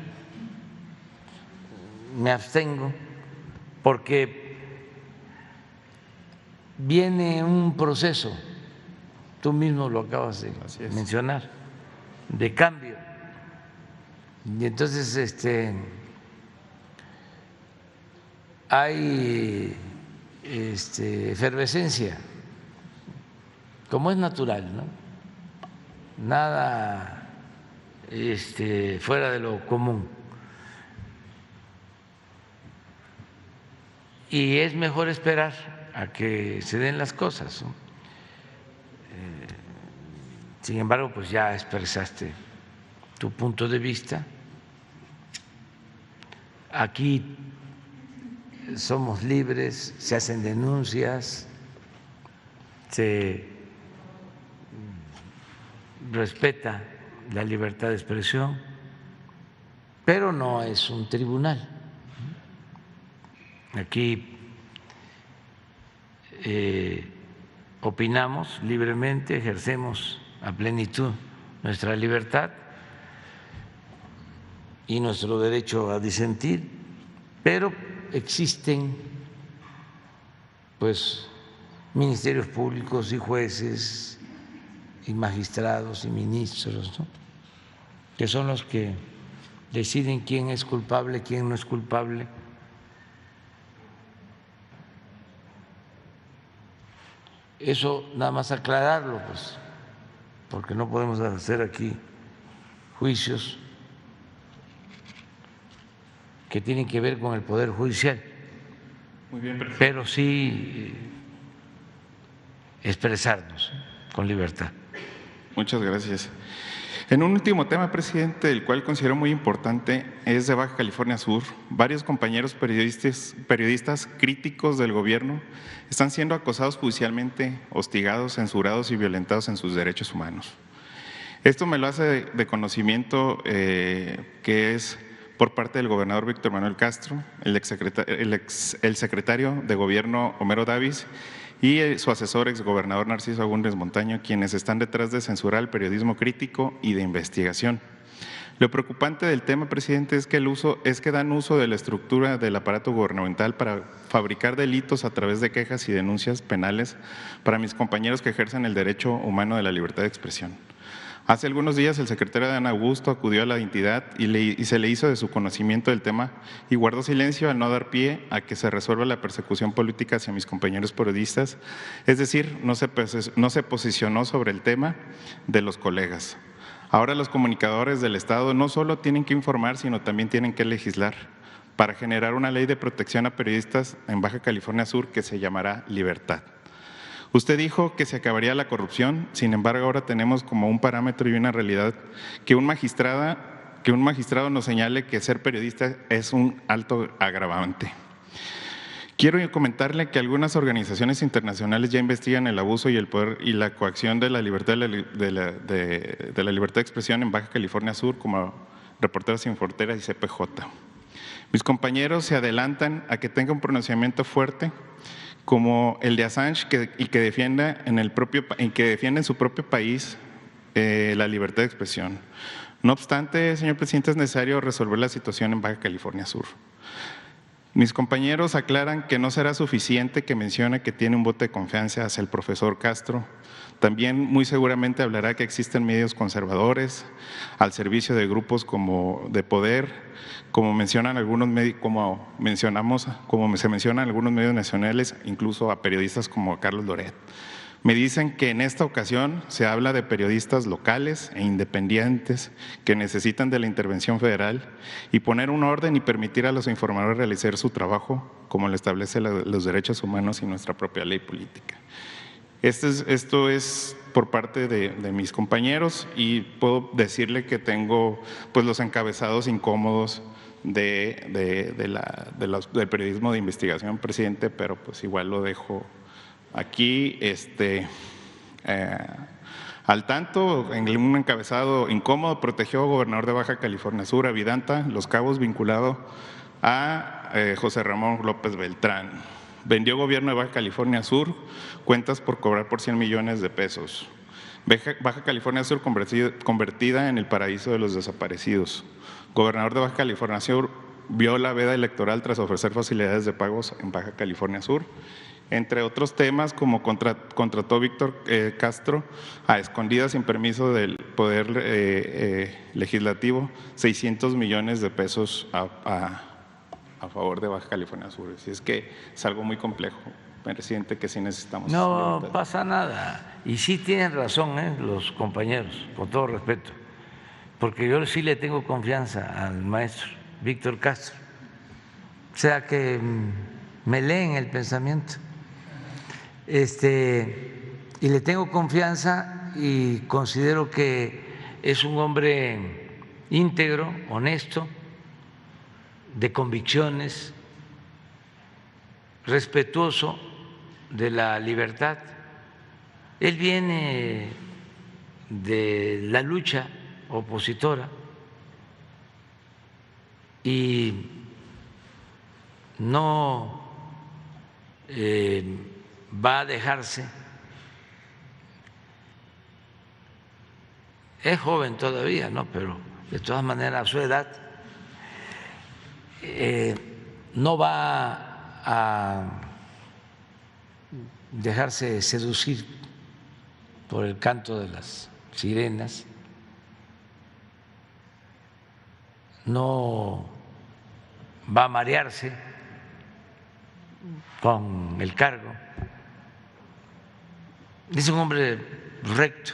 [SPEAKER 4] me abstengo porque viene un proceso, tú mismo lo acabas de mencionar, de cambio. Y entonces hay efervescencia, como es natural, ¿no? Nada fuera de lo común. Y es mejor esperar a que se den las cosas, ¿no? Sin embargo, pues ya expresaste tu punto de vista. Aquí somos libres, se hacen denuncias, se respeta la libertad de expresión, pero no es un tribunal. Aquí opinamos libremente, ejercemos a plenitud nuestra libertad y nuestro derecho a disentir, pero existen pues ministerios públicos y jueces y magistrados y ministros, ¿no?, que son los que deciden quién es culpable, quién no es culpable. Eso nada más aclararlo, pues, porque no podemos hacer aquí juicios que tienen que ver con el Poder Judicial.
[SPEAKER 7] Muy bien,
[SPEAKER 4] pero sí expresarnos con libertad.
[SPEAKER 7] Muchas gracias. En un último tema, presidente, el cual considero muy importante, es de Baja California Sur. Varios compañeros periodistas críticos del gobierno están siendo acosados judicialmente, hostigados, censurados y violentados en sus derechos humanos. Esto me lo hace de conocimiento que es por parte del gobernador Víctor Manuel Castro, el secretario de Gobierno Homero Davis y su asesor exgobernador Narciso Agúndez Montaño, quienes están detrás de censurar el periodismo crítico y de investigación. Lo preocupante del tema, presidente, es que dan uso de la estructura del aparato gubernamental para fabricar delitos a través de quejas y denuncias penales para mis compañeros que ejercen el derecho humano de la libertad de expresión. Hace algunos días el secretario Adán Augusto acudió a la entidad y se le hizo de su conocimiento del tema y guardó silencio al no dar pie a que se resuelva la persecución política hacia mis compañeros periodistas, es decir, no se posicionó sobre el tema de los colegas. Ahora los comunicadores del Estado no solo tienen que informar, sino también tienen que legislar para generar una ley de protección a periodistas en Baja California Sur que se llamará Libertad. Usted dijo que se acabaría la corrupción, sin embargo ahora tenemos como un parámetro y una realidad que un magistrado nos señale que ser periodista es un alto agravante. Quiero comentarle que algunas organizaciones internacionales ya investigan el abuso y el poder y la coacción de la libertad de la libertad de expresión en Baja California Sur, como Reporteros Sin Fronteras y CPJ. Mis compañeros se adelantan a que tenga un pronunciamiento fuerte como el de Assange que defienda en su propio país la libertad de expresión. No obstante, señor presidente, es necesario resolver la situación en Baja California Sur. Mis compañeros aclaran que no será suficiente que mencione que tiene un voto de confianza hacia el profesor Castro. También muy seguramente hablará que existen medios conservadores al servicio de grupos como de poder, como se mencionan algunos medios nacionales, incluso a periodistas como Carlos Loret. Me dicen que en esta ocasión se habla de periodistas locales e independientes que necesitan de la intervención federal y poner un orden y permitir a los informadores realizar su trabajo como lo establece los derechos humanos y nuestra propia ley política. Esto es por parte de mis compañeros y puedo decirle que tengo pues los encabezados incómodos del periodismo de investigación, presidente, pero pues igual lo dejo aquí al tanto. En un encabezado incómodo: protegió gobernador de Baja California Sur a Vidanta, Los Cabos, vinculado a José Ramón López Beltrán. Vendió gobierno de Baja California Sur, cuentas por cobrar por 100 millones de pesos. Baja California Sur convertida en el paraíso de los desaparecidos. Gobernador de Baja California Sur viola veda electoral tras ofrecer facilidades de pagos en Baja California Sur. Entre otros temas, como contrató Víctor Castro a escondidas sin permiso del Poder Legislativo 600 millones de pesos a favor de Baja California Sur. Así es que es algo muy complejo, presidente, que sí necesitamos.
[SPEAKER 4] No
[SPEAKER 7] libertad.
[SPEAKER 4] pasa nada. Y sí tienen razón los compañeros, con todo respeto, porque yo sí le tengo confianza al maestro Víctor Castro. O sea que me leen el pensamiento. Y le tengo confianza y considero que es un hombre íntegro, honesto, de convicciones, respetuoso de la libertad. Él viene de la lucha opositora y no va a dejarse. Es joven todavía, ¿no? Pero de todas maneras, a su edad, no va a dejarse seducir por el canto de las sirenas, no va a marearse con el cargo. Es un hombre recto.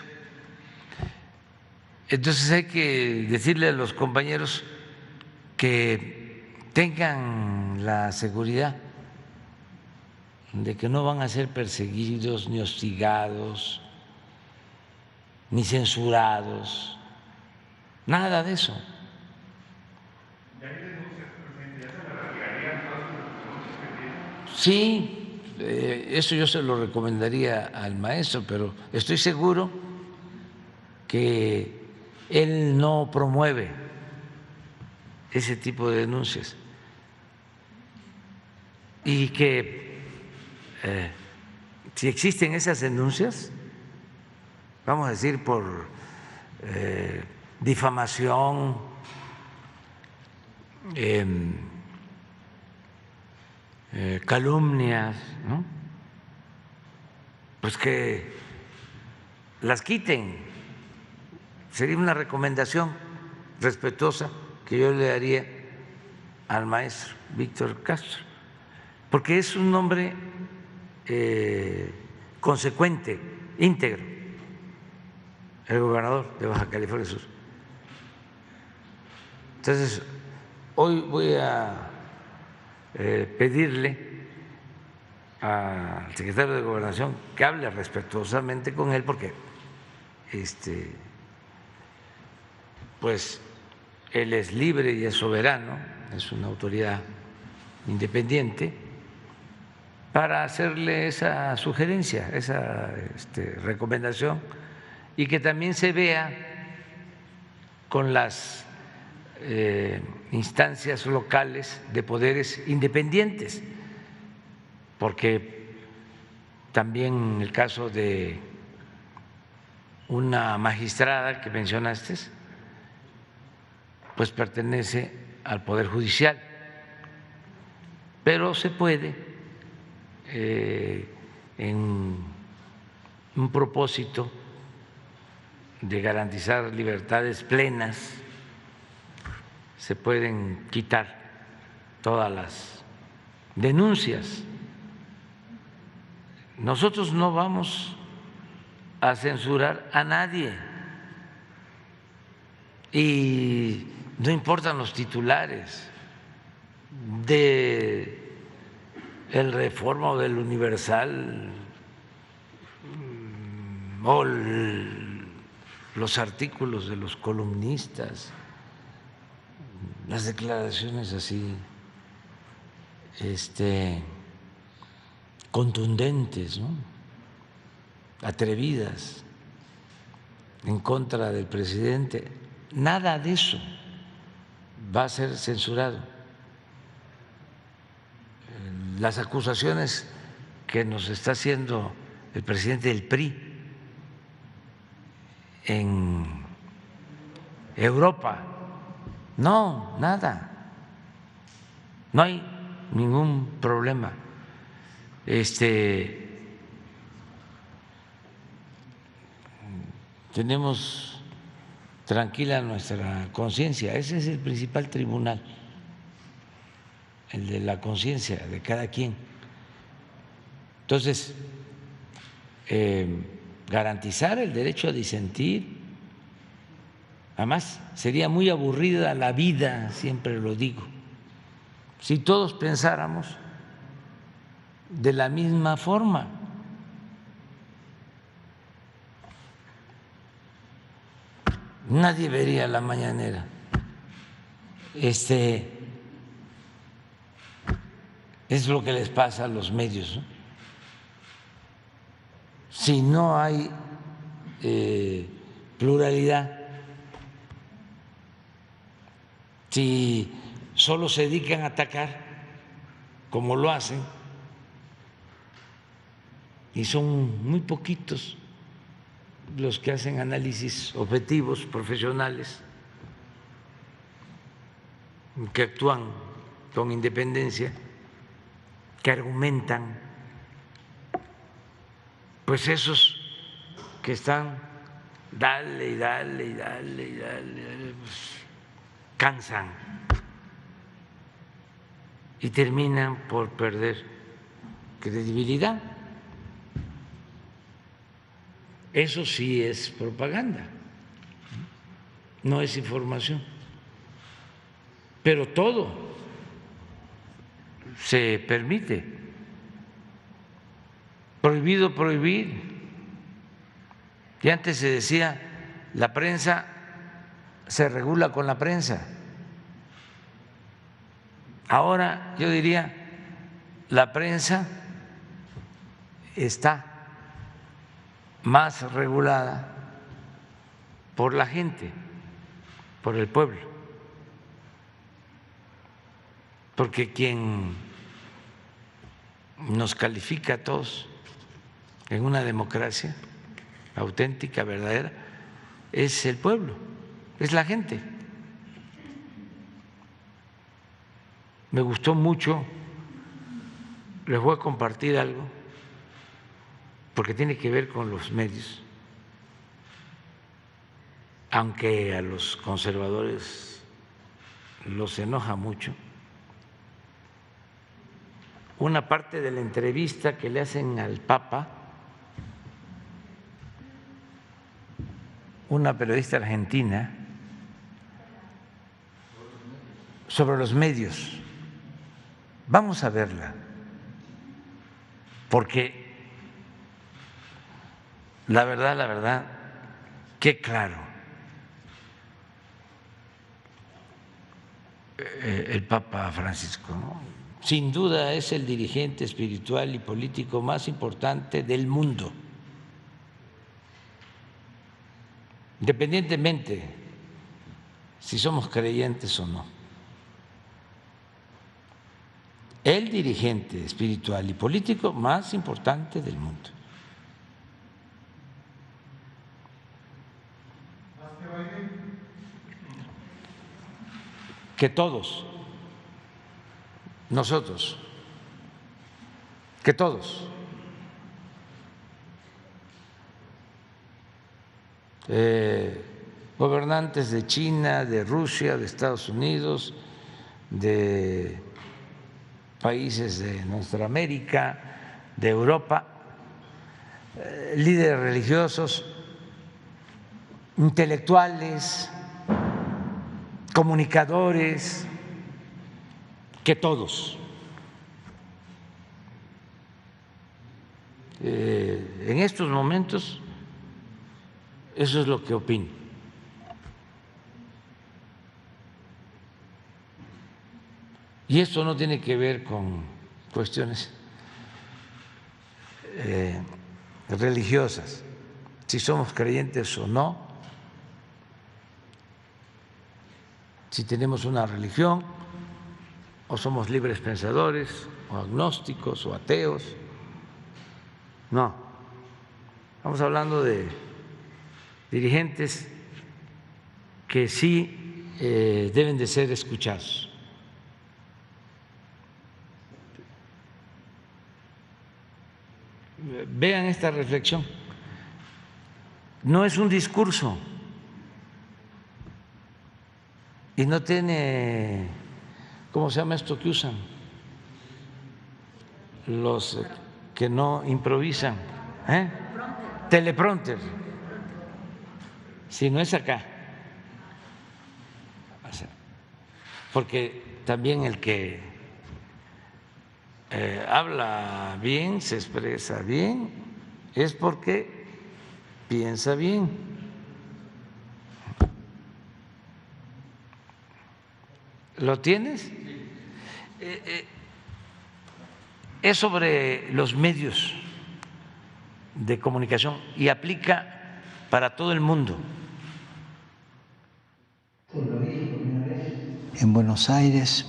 [SPEAKER 4] Entonces hay que decirle a los compañeros que tengan la seguridad de que no van a ser perseguidos, ni hostigados, ni censurados, nada de eso. Sí, eso yo se lo recomendaría al maestro, pero estoy seguro que él no promueve ese tipo de denuncias y que si existen esas denuncias, vamos a decir por difamación, calumnias, ¿no? Pues que las quiten, sería una recomendación respetuosa que yo le daría al maestro Víctor Castro, porque es un hombre consecuente, íntegro, el gobernador de Baja California Sur. Entonces, hoy voy a pedirle al secretario de Gobernación que hable respetuosamente con él, porque pues él es libre y es soberano, es una autoridad independiente, para hacerle esa sugerencia, esa recomendación, y que también se vea con las instancias locales de poderes independientes, porque también el caso de una magistrada que mencionaste, pues pertenece al Poder Judicial, pero se puede, en un propósito de garantizar libertades plenas, se pueden quitar todas las denuncias. Nosotros no vamos a censurar a nadie y no importan los titulares de el Reforma o del Universal o los artículos de los columnistas, las declaraciones así contundentes, ¿no?, atrevidas en contra del presidente. Nada de eso va a ser censurado. Las acusaciones que nos está haciendo el presidente del PRI en Europa, no, nada, no hay ningún problema. Tenemos tranquila nuestra conciencia, ese es el principal tribunal, el de la conciencia de cada quien. Entonces, garantizar el derecho a disentir, además sería muy aburrida la vida, siempre lo digo, si todos pensáramos de la misma forma. Nadie vería la mañanera. Es lo que les pasa a los medios, ¿no? Si no hay pluralidad, si solo se dedican a atacar, como lo hacen, y son muy poquitos los que hacen análisis objetivos, profesionales, que actúan con independencia, que argumentan, pues esos que están dale y dale y dale y dale, pues cansan y terminan por perder credibilidad. Eso sí es propaganda, no es información. Pero todo se permite. Prohibido prohibir. Y antes se decía, la prensa se regula con la prensa. Ahora yo diría, la prensa está más regulada por la gente, por el pueblo, porque quien nos califica a todos en una democracia auténtica, verdadera, es el pueblo, es la gente. Me gustó mucho, les voy a compartir algo, porque tiene que ver con los medios. aunque a los conservadores los enoja mucho, una parte de la entrevista que le hacen al Papa, una periodista argentina, sobre los medios. Vamos a verla, porque la verdad, qué claro el Papa Francisco, ¿no? Sin duda es el dirigente espiritual y político más importante del mundo, independientemente si somos creyentes o no. El dirigente espiritual y político más importante del mundo. Que todos, nosotros, que todos, gobernantes de China, de Rusia, de Estados Unidos, de países de nuestra América, de Europa, líderes religiosos, intelectuales, comunicadores, que todos. En estos momentos, eso es lo que opino. Y esto no tiene que ver con cuestiones religiosas, si somos creyentes o no, si tenemos una religión o somos libres pensadores o agnósticos o ateos. No, estamos hablando de dirigentes que sí deben de ser escuchados. Vean esta reflexión, no es un discurso y no tiene, ¿cómo se llama esto que usan? Los que no improvisan, teleprompter, si no es acá, porque también el que habla bien, se expresa bien, es porque piensa bien. ¿Lo tienes? Es sobre los medios de comunicación y aplica para todo el mundo.
[SPEAKER 8] Lo dije por primera vez en Buenos Aires,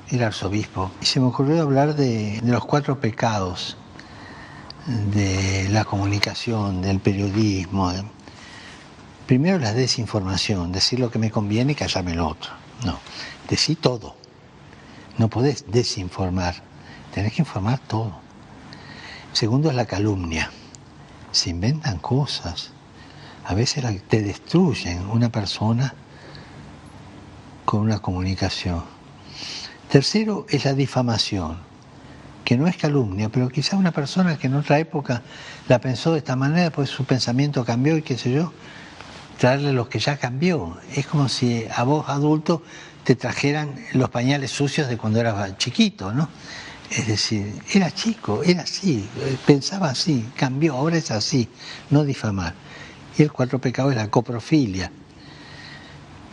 [SPEAKER 8] el arzobispo, y se me ocurrió hablar de los 4 pecados de la comunicación, del periodismo. Primero, la desinformación, decir lo que me conviene y callarme lo otro. No, decir todo. No podés desinformar, tenés que informar todo. Segundo es la calumnia. Se inventan cosas. A veces te destruyen una persona con una comunicación. Tercero es la difamación, que no es calumnia, pero quizá una persona que en otra época la pensó de esta manera, pues su pensamiento cambió y qué sé yo, traerle lo que ya cambió. Es como si a vos, adulto, te trajeran los pañales sucios de cuando eras chiquito, ¿no? Es decir, era chico, era así, pensaba así, cambió, ahora es así, no difamar. Y el 4 pecado es la coprofilia,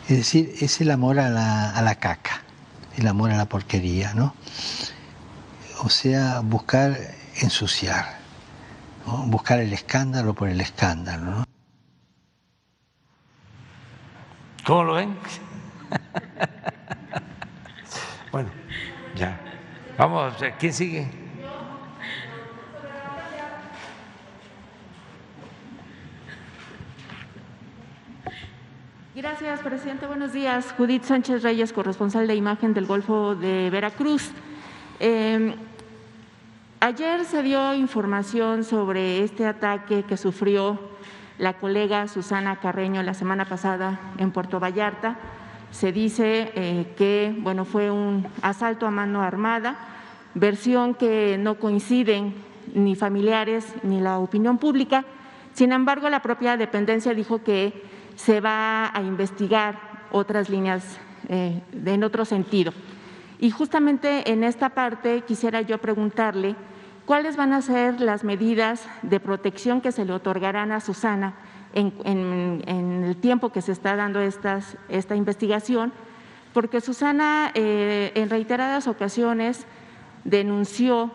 [SPEAKER 8] es decir, es el amor a la caca, el amor a la porquería, ¿no? O sea, buscar ensuciar, ¿no? Buscar el escándalo por el escándalo, ¿no?
[SPEAKER 4] ¿Cómo lo ven? Bueno, ya. Vamos, ¿quién sigue?
[SPEAKER 9] Gracias, presidente. Buenos días. Judith Sánchez Reyes, corresponsal de Imagen del Golfo de Veracruz. Ayer se dio información sobre este ataque que sufrió la colega Susana Carreño la semana pasada en Puerto Vallarta. Se dice que bueno, fue un asalto a mano armada, versión que no coinciden ni familiares ni la opinión pública. Sin embargo, la propia dependencia dijo que se va a investigar otras líneas en otro sentido. Y justamente en esta parte quisiera yo preguntarle cuáles van a ser las medidas de protección que se le otorgarán a Susana en el tiempo que se está dando esta investigación, porque Susana en reiteradas ocasiones denunció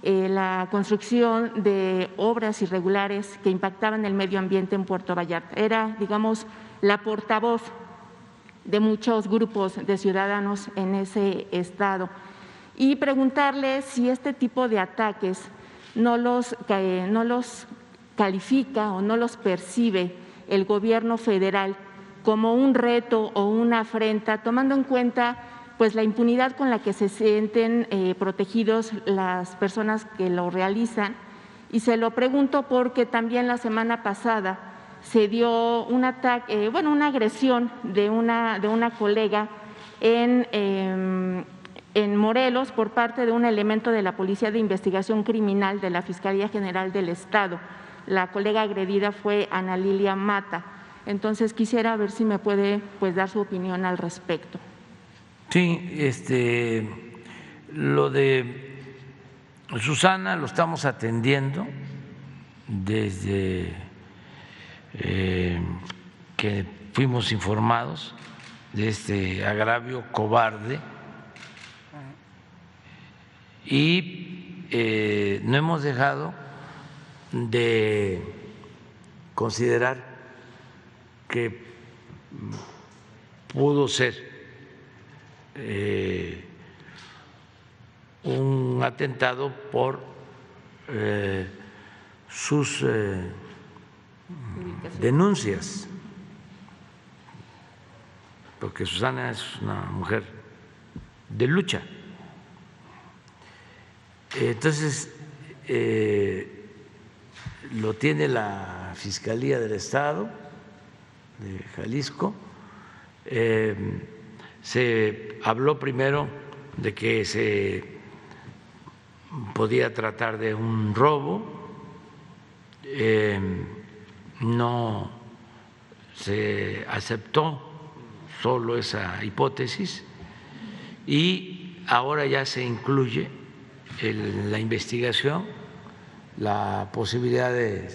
[SPEAKER 9] la construcción de obras irregulares que impactaban el medio ambiente en Puerto Vallarta. Era, digamos, la portavoz de muchos grupos de ciudadanos en ese estado. Y preguntarle si este tipo de ataques no los califica o no los percibe el gobierno federal como un reto o una afrenta, tomando en cuenta pues la impunidad con la que se sienten protegidos las personas que lo realizan. Y se lo pregunto porque también la semana pasada se dio un ataque, una agresión de una colega en Morelos por parte de un elemento de la Policía de Investigación Criminal de la Fiscalía General del Estado. La colega agredida fue Ana Lilia Mata. Entonces quisiera ver si me puede pues dar su opinión al respecto.
[SPEAKER 4] Sí, lo de Susana lo estamos atendiendo desde que fuimos informados de este agravio cobarde y no hemos dejado de considerar que pudo ser un atentado por sus denuncias, porque Susana es una mujer de lucha. Entonces, lo tiene la Fiscalía del Estado de Jalisco. Se habló primero de que se podía tratar de un robo, no se aceptó solo esa hipótesis y ahora ya se incluye en la investigación la posibilidad de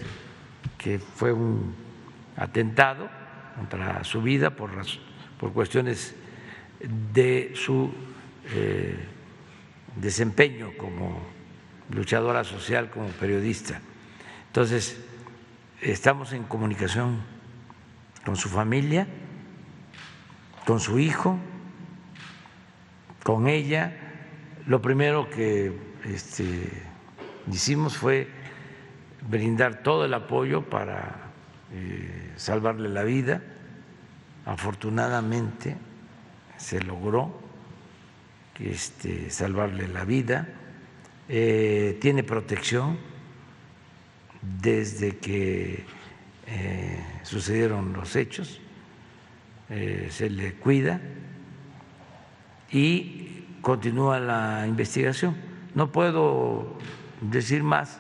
[SPEAKER 4] que fue un atentado contra su vida por cuestiones de su desempeño como luchadora social, como periodista. Entonces, estamos en comunicación con su familia, con su hijo, con ella. Lo primero que hicimos fue brindar todo el apoyo para salvarle la vida. Afortunadamente se logró salvarle la vida. Tiene protección desde que sucedieron los hechos, se le cuida y continúa la investigación. No puedo decir más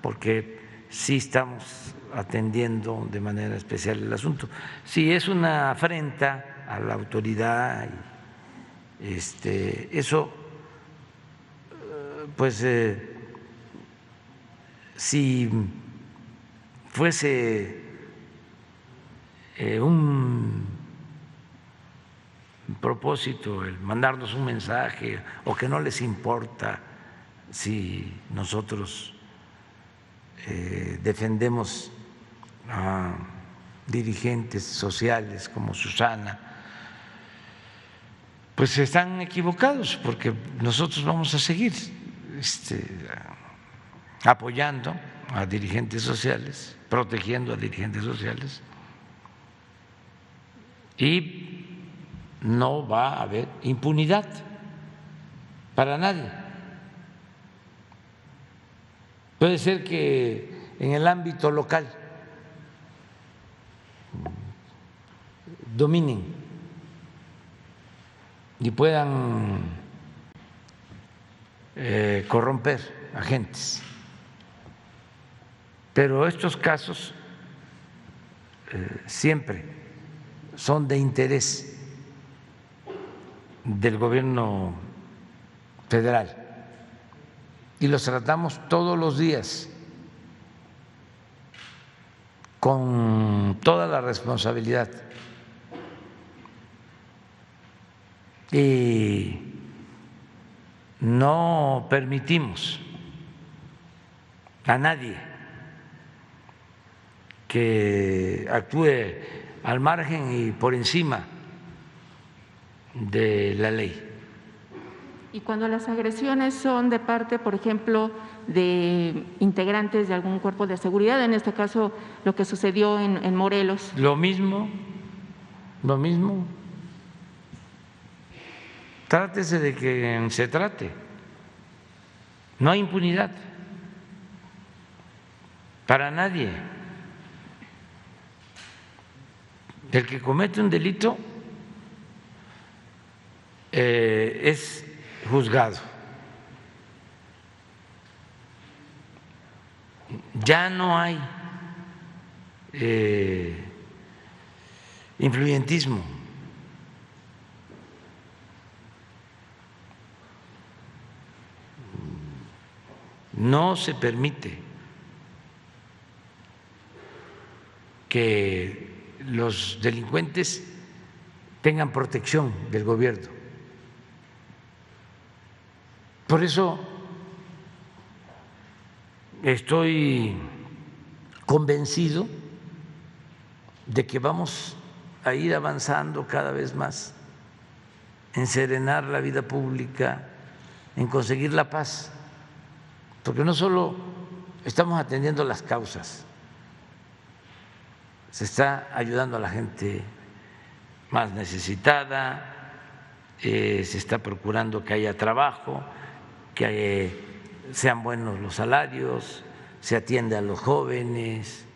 [SPEAKER 4] porque sí estamos atendiendo de manera especial el asunto. Si es una afrenta a la autoridad, eso, pues, si fuese un propósito el mandarnos un mensaje o que no les importa si nosotros defendemos a dirigentes sociales como Susana, pues están equivocados, porque nosotros vamos a seguir apoyando a dirigentes sociales, protegiendo a dirigentes sociales, y no va a haber impunidad para nadie. Puede ser que en el ámbito local dominen y puedan corromper agentes. Pero estos casos siempre son de interés del gobierno federal y los tratamos todos los días con toda la responsabilidad. Y no permitimos a nadie que actúe al margen y por encima de la ley.
[SPEAKER 9] Y cuando las agresiones son de parte, por ejemplo, de integrantes de algún cuerpo de seguridad, en este caso lo que sucedió en Morelos.
[SPEAKER 4] Lo mismo. Trátese de que se trate. No hay impunidad para nadie. El que comete un delito es juzgado. Ya no hay influyentismo. No se permite que los delincuentes tengan protección del gobierno. Por eso estoy convencido de que vamos a ir avanzando cada vez más en serenar la vida pública, en conseguir la paz, porque no solo estamos atendiendo las causas, se está ayudando a la gente más necesitada, se está procurando que haya trabajo, que sean buenos los salarios, se atiende a los jóvenes,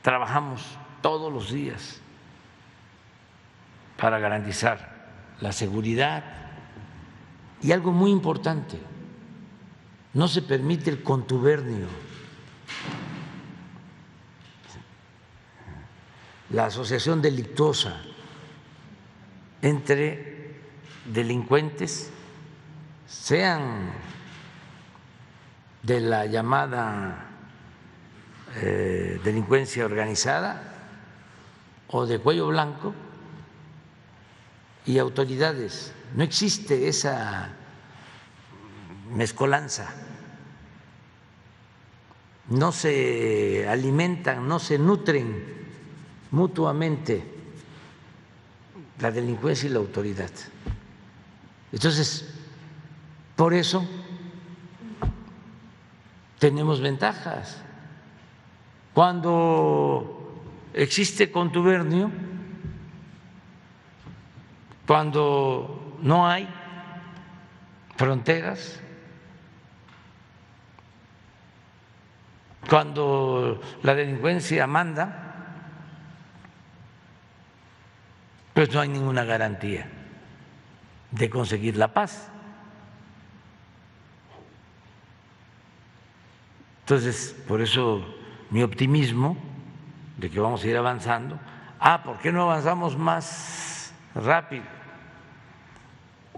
[SPEAKER 4] trabajamos todos los días para garantizar la seguridad y algo muy importante, no se permite el contubernio. La asociación delictuosa entre delincuentes, sean de la llamada delincuencia organizada o de cuello blanco, y autoridades. No existe esa mezcolanza, no se alimentan, no se nutren mutuamente la delincuencia y la autoridad. Entonces, por eso tenemos ventajas. Cuando existe contubernio, cuando no hay fronteras, cuando la delincuencia manda, pues no hay ninguna garantía de conseguir la paz. Entonces, por eso mi optimismo de que vamos a ir avanzando. ¿Por qué no avanzamos más rápido?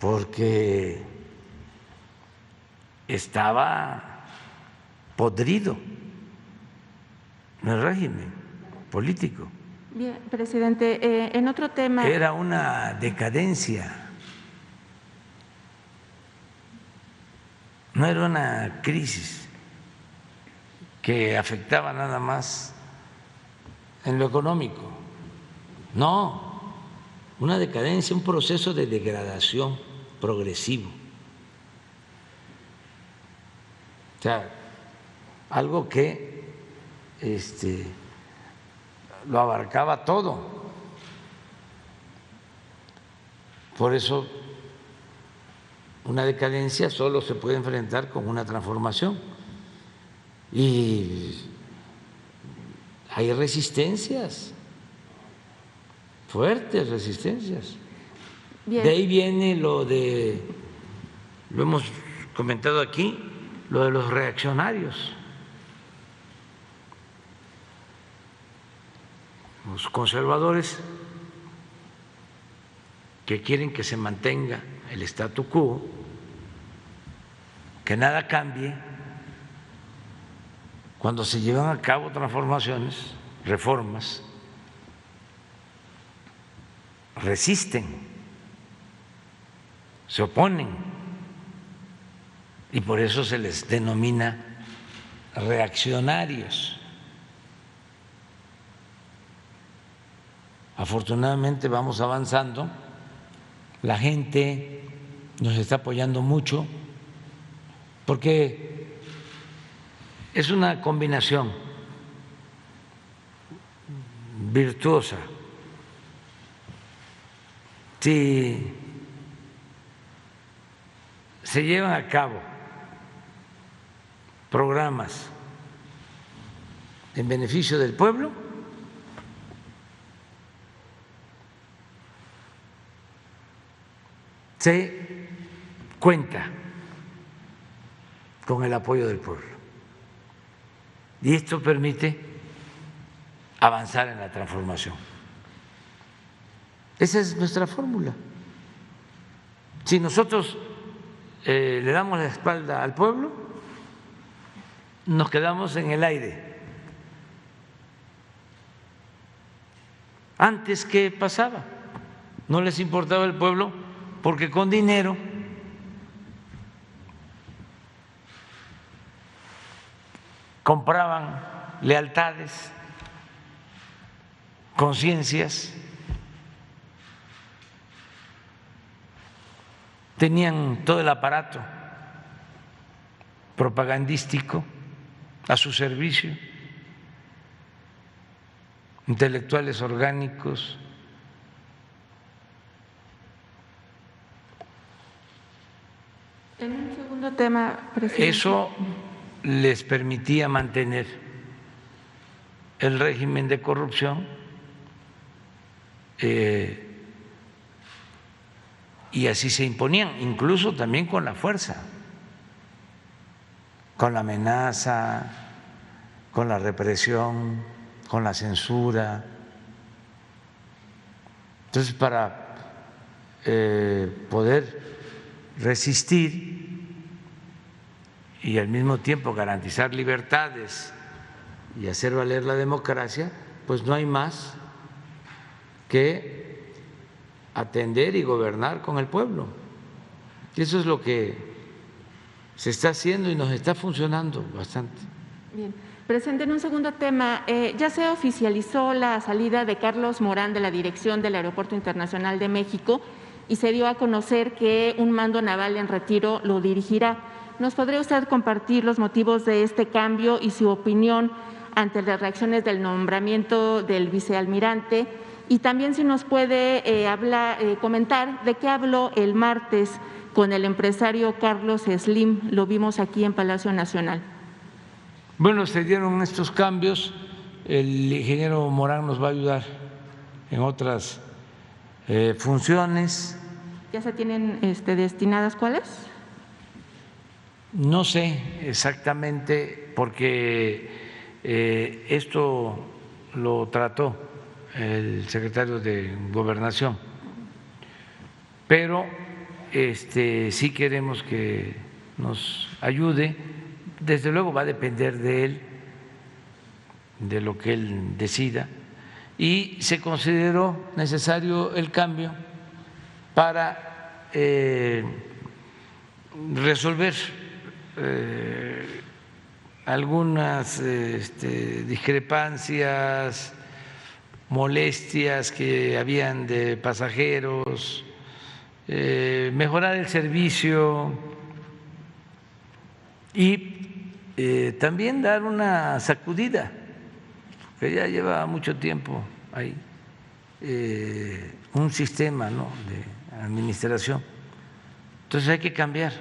[SPEAKER 4] Porque estaba podrido el régimen político.
[SPEAKER 9] Bien, presidente, en otro tema…
[SPEAKER 4] Era una decadencia, no era una crisis que afectaba nada más en lo económico, no, una decadencia, un proceso de degradación progresivo. O sea, algo que lo abarcaba todo. Por eso una decadencia solo se puede enfrentar con una transformación. Y hay resistencias fuertes resistencias.
[SPEAKER 9] Bien.
[SPEAKER 4] De ahí viene lo hemos comentado aquí, lo de los reaccionarios. Los conservadores que quieren que se mantenga el statu quo, que nada cambie, cuando se llevan a cabo transformaciones, reformas, resisten, se oponen, y por eso se les denomina reaccionarios. Afortunadamente vamos avanzando, la gente nos está apoyando mucho, porque es una combinación virtuosa. Si se llevan a cabo programas en beneficio del pueblo, se cuenta con el apoyo del pueblo. Y esto permite avanzar en la transformación. Esa es nuestra fórmula. Si nosotros le damos la espalda al pueblo, nos quedamos en el aire. Antes, ¿qué pasaba? No les importaba el pueblo porque con dinero compraban lealtades, conciencias, tenían todo el aparato propagandístico a su servicio, intelectuales orgánicos.
[SPEAKER 9] En un segundo tema, presidente.
[SPEAKER 4] Eso les permitía mantener el régimen de corrupción y así se imponían, incluso también con la fuerza, con la amenaza, con la represión, con la censura. Entonces, para poder resistir y al mismo tiempo garantizar libertades y hacer valer la democracia, pues no hay más que atender y gobernar con el pueblo. Y eso es lo que se está haciendo y nos está funcionando bastante.
[SPEAKER 9] Bien. Presidente, en un segundo tema, ya se oficializó la salida de Carlos Morán de la dirección del Aeropuerto Internacional de México y se dio a conocer que un mando naval en retiro lo dirigirá. ¿Nos podría usted compartir los motivos de este cambio y su opinión ante las reacciones del nombramiento del vicealmirante? Y también si nos puede comentar de qué habló el martes con el empresario Carlos Slim, lo vimos aquí en Palacio Nacional.
[SPEAKER 4] Bueno, se dieron estos cambios, el ingeniero Morán nos va a ayudar en otras funciones.
[SPEAKER 9] ¿Ya se tienen destinadas cuáles?
[SPEAKER 4] No sé exactamente porque esto lo trató el secretario de Gobernación, pero sí queremos que nos ayude. Desde luego va a depender de él, de lo que él decida, y se consideró necesario el cambio para resolver algunas discrepancias, molestias que habían de pasajeros, mejorar el servicio y también dar una sacudida, que ya lleva mucho tiempo ahí, un sistema, ¿no?, de administración. Entonces hay que cambiar,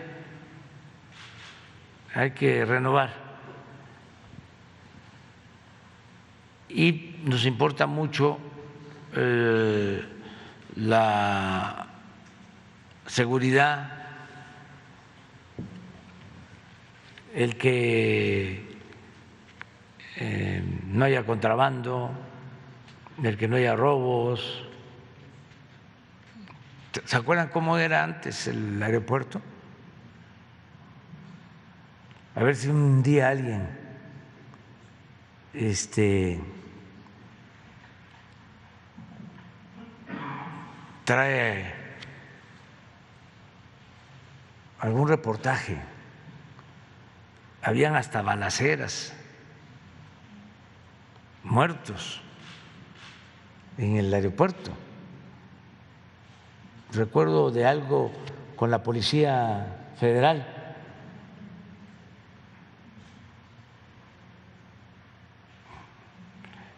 [SPEAKER 4] hay que renovar. Y nos importa mucho la seguridad, el que no haya contrabando, el que no haya robos. ¿Se acuerdan cómo era antes el aeropuerto? A ver si un día alguien trae algún reportaje. Habían hasta balaceras, muertos en el aeropuerto. Recuerdo de algo con la Policía Federal.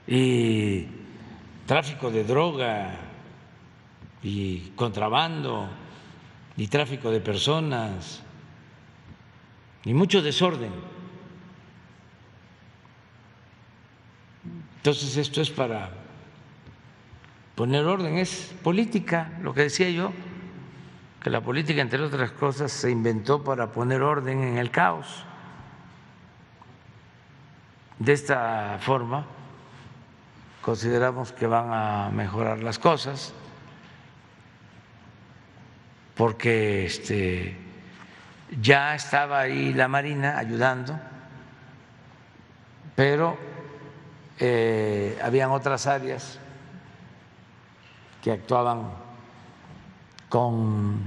[SPEAKER 4] Y tráfico de droga y contrabando y tráfico de personas y mucho desorden. Entonces esto es para poner orden, es política, lo que decía yo, que la política, entre otras cosas, se inventó para poner orden en el caos. De esta forma consideramos que van a mejorar las cosas, porque ya estaba ahí la Marina ayudando, pero habían otras áreas que actuaban con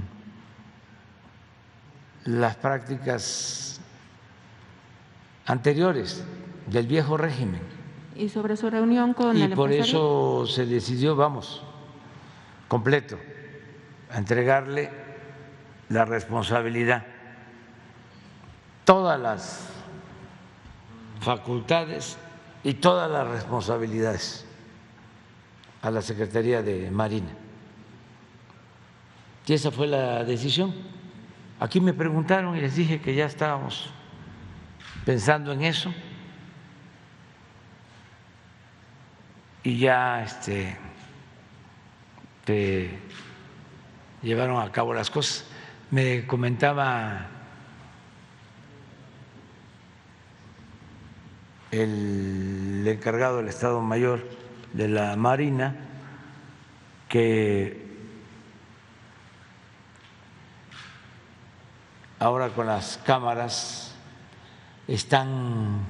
[SPEAKER 4] las prácticas anteriores del viejo régimen.
[SPEAKER 9] Y sobre su reunión con el
[SPEAKER 4] empresario. Y por eso se decidió, completo, a entregarle la responsabilidad, todas las facultades y todas las responsabilidades a la Secretaría de Marina. Y esa fue la decisión. Aquí me preguntaron y les dije que ya estábamos pensando en eso y ya se llevaron a cabo las cosas. Me comentaba el encargado del Estado Mayor de la Marina que ahora con las cámaras están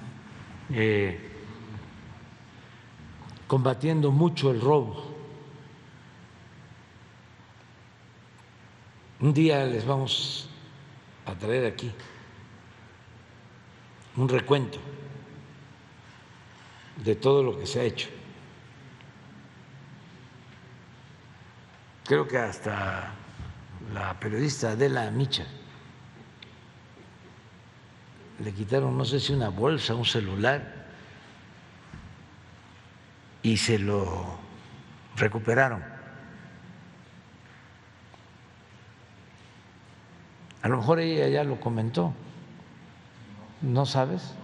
[SPEAKER 4] combatiendo mucho el robo. Un día les vamos a traer aquí un recuento de todo lo que se ha hecho. Creo que hasta la periodista Adela Micha le quitaron, no sé si una bolsa, un celular, y se lo recuperaron. A lo mejor ella ya lo comentó, ¿no sabes?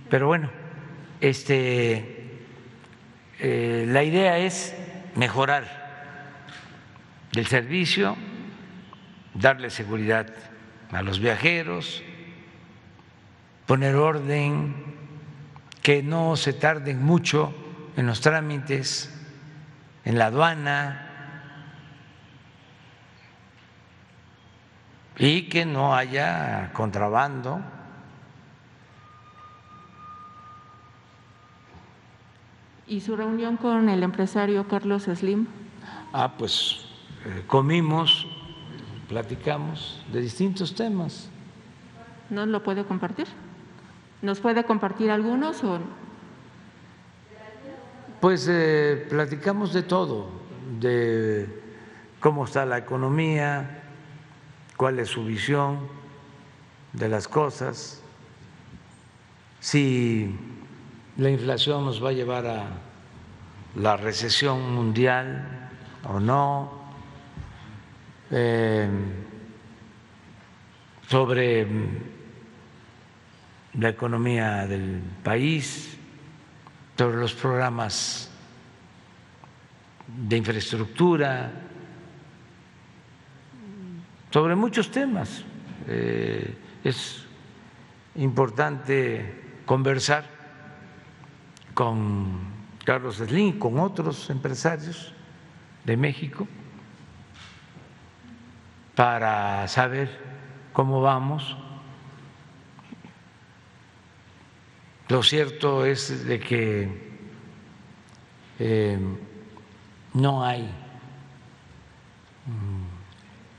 [SPEAKER 4] Pero bueno, la idea es mejorar el servicio, darle seguridad a los viajeros, poner orden, que no se tarden mucho en los trámites, en la aduana, y que no haya contrabando.
[SPEAKER 9] ¿Y su reunión con el empresario Carlos Slim?
[SPEAKER 4] Pues comimos, platicamos de distintos temas.
[SPEAKER 9] ¿No lo puede compartir? ¿Nos puede compartir algunos o...?
[SPEAKER 4] Pues platicamos de todo, de cómo está la economía, cuál es su visión de las cosas, si la inflación nos va a llevar a la recesión mundial o no, sobre la economía del país, sobre los programas de infraestructura, sobre muchos temas. Es importante conversar con Carlos Slim y con otros empresarios de México para saber cómo vamos. Lo cierto es de que no hay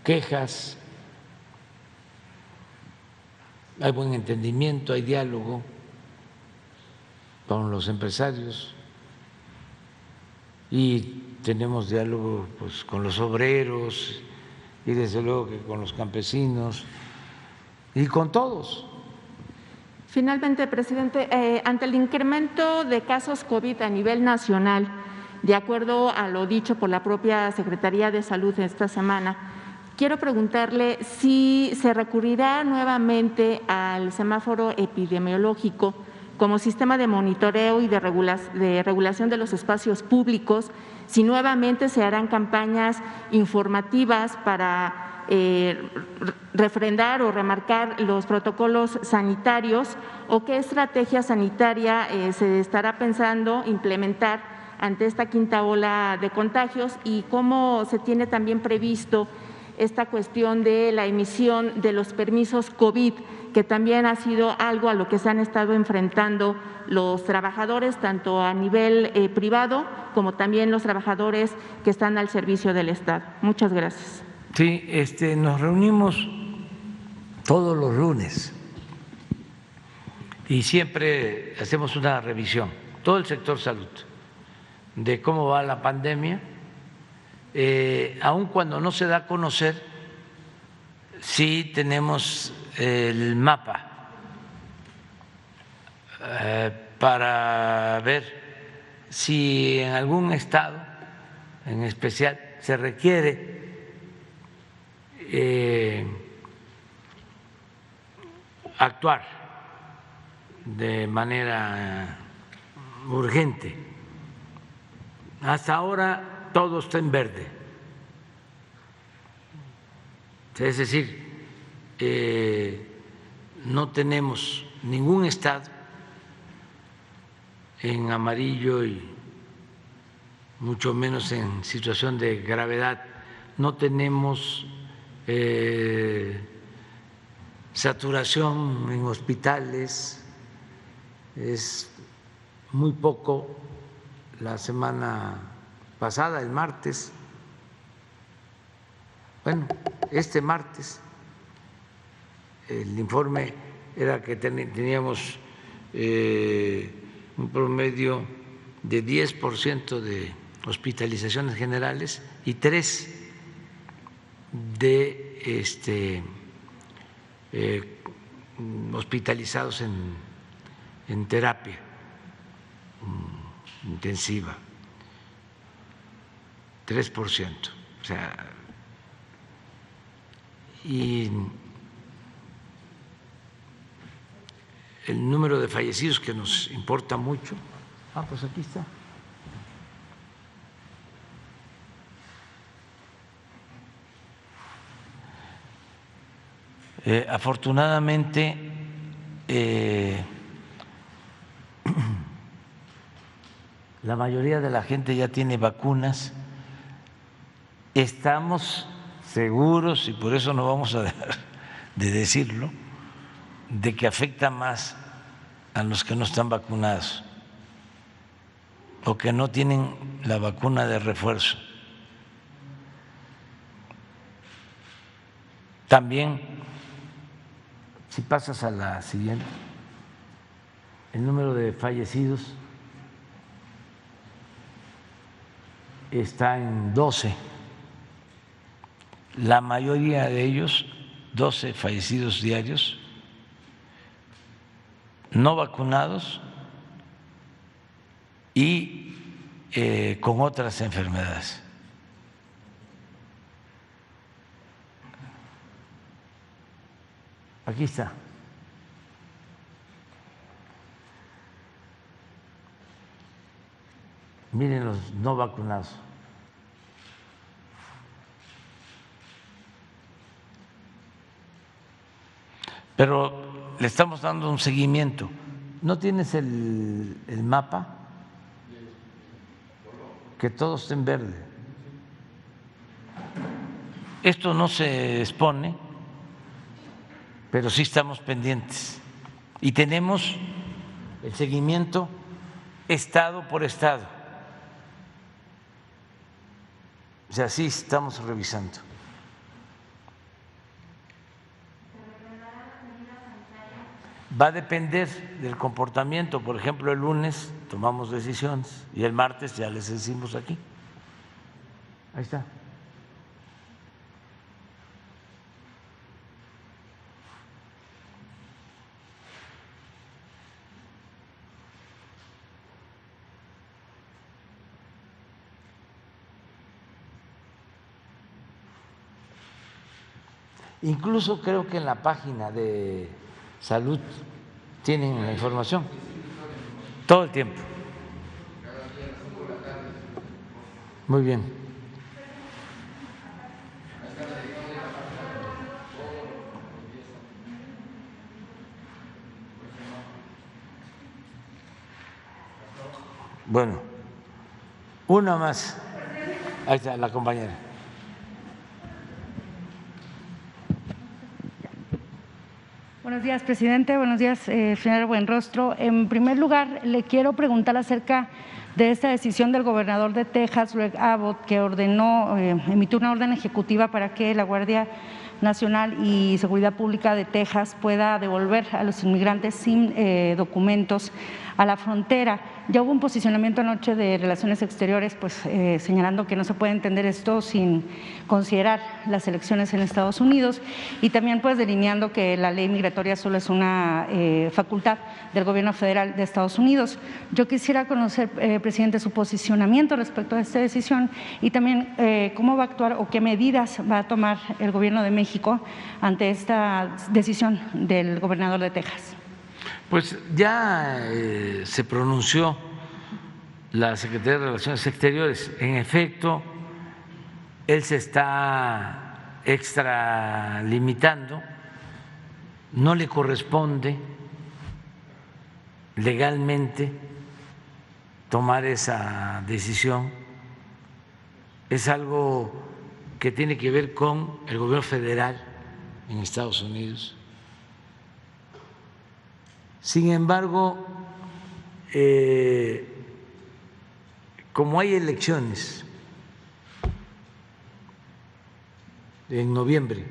[SPEAKER 4] quejas, hay buen entendimiento, hay diálogo con los empresarios y tenemos diálogo pues, con los obreros y desde luego que con los campesinos y con todos.
[SPEAKER 9] Finalmente, presidente, ante el incremento de casos COVID a nivel nacional, de acuerdo a lo dicho por la propia Secretaría de Salud esta semana, quiero preguntarle si se recurrirá nuevamente al semáforo epidemiológico como sistema de monitoreo y de regulación de los espacios públicos, si nuevamente se harán campañas informativas para refrendar o remarcar los protocolos sanitarios o qué estrategia sanitaria se estará pensando implementar ante esta quinta ola de contagios y cómo se tiene también previsto esta cuestión de la emisión de los permisos COVID, que también ha sido algo a lo que se han estado enfrentando los trabajadores, tanto a nivel privado como también los trabajadores que están al servicio del Estado. Muchas gracias.
[SPEAKER 4] Sí, nos reunimos todos los lunes y siempre hacemos una revisión, todo el sector salud, de cómo va la pandemia. Aun cuando no se da a conocer, sí tenemos el mapa para ver si en algún estado en especial se requiere actuar de manera urgente. Hasta ahora todo está en verde, es decir, no tenemos ningún estado en amarillo y mucho menos en situación de gravedad. No tenemos saturación en hospitales, es muy poco. La semana pasada, el martes, bueno, este martes, el informe era que teníamos un promedio de 10% de hospitalizaciones generales y 3% de hospitalizados en terapia intensiva, 3%. O sea, y el número de fallecidos que nos importa mucho. Pues aquí está. Afortunadamente, la mayoría de la gente ya tiene vacunas. Estamos seguros, y por eso no vamos a dejar de decirlo, de que afecta más a los que no están vacunados o que no tienen la vacuna de refuerzo. También, si pasas a la siguiente, el número de fallecidos está en 12. La mayoría de ellos, 12 fallecidos diarios, no vacunados y con otras enfermedades. Aquí está. Miren los no vacunados. pero le estamos dando un seguimiento. ¿No tienes el mapa? Que todo esté en verde. Esto no se expone, pero sí estamos pendientes y tenemos el seguimiento estado por estado. O sea, sí estamos revisando. Va a depender del comportamiento. Por ejemplo, el lunes tomamos decisiones y el martes ya les decimos aquí. Ahí está. Incluso creo que en la página de Salud tienen la información todo el tiempo. Muy bien. Bueno, una más. Ahí está la compañera.
[SPEAKER 10] Buenos días, presidente. Buenos días, señor Buenrostro. En primer lugar, le quiero preguntar acerca de esta decisión del gobernador de Texas, Greg Abbott, que emitió una orden ejecutiva para que la Guardia Nacional y Seguridad Pública de Texas pueda devolver a los inmigrantes sin documentos a la frontera. Ya hubo un posicionamiento anoche de Relaciones Exteriores, pues señalando que no se puede entender esto sin considerar las elecciones en Estados Unidos y también pues delineando que la ley migratoria solo es una facultad del gobierno federal de Estados Unidos. Yo quisiera conocer, presidente, su posicionamiento respecto a esta decisión y también cómo va a actuar o qué medidas va a tomar el gobierno de México ante esta decisión del gobernador de Texas.
[SPEAKER 4] Pues ya se pronunció la Secretaría de Relaciones Exteriores. En efecto, él se está extralimitando, no le corresponde legalmente tomar esa decisión. Es algo que tiene que ver con el gobierno federal en Estados Unidos. Sin embargo, como hay elecciones en noviembre,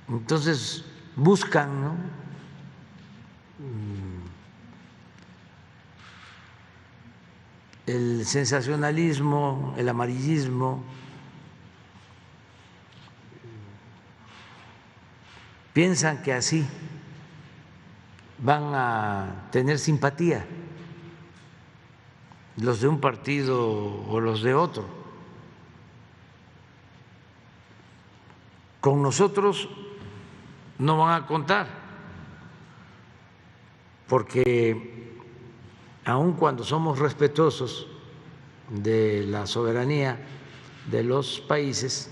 [SPEAKER 4] entonces buscan, ¿no?, el sensacionalismo, el amarillismo. Piensan que así van a tener simpatía los de un partido o los de otro. Con nosotros no van a contar, porque aun cuando somos respetuosos de la soberanía de los países,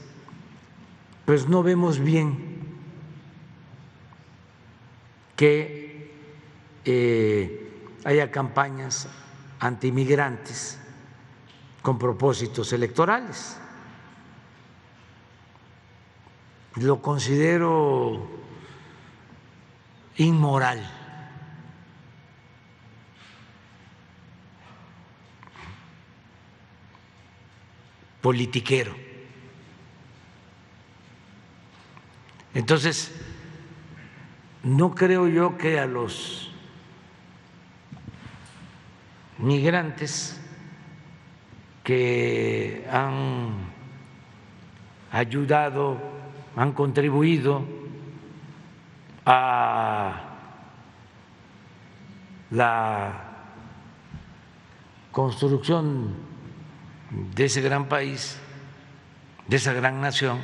[SPEAKER 4] pues no vemos bien que haya campañas antimigrantes con propósitos electorales. Lo considero inmoral. Politiquero. Entonces, no creo yo que a los migrantes que han ayudado, han contribuido a la construcción de ese gran país, de esa gran nación,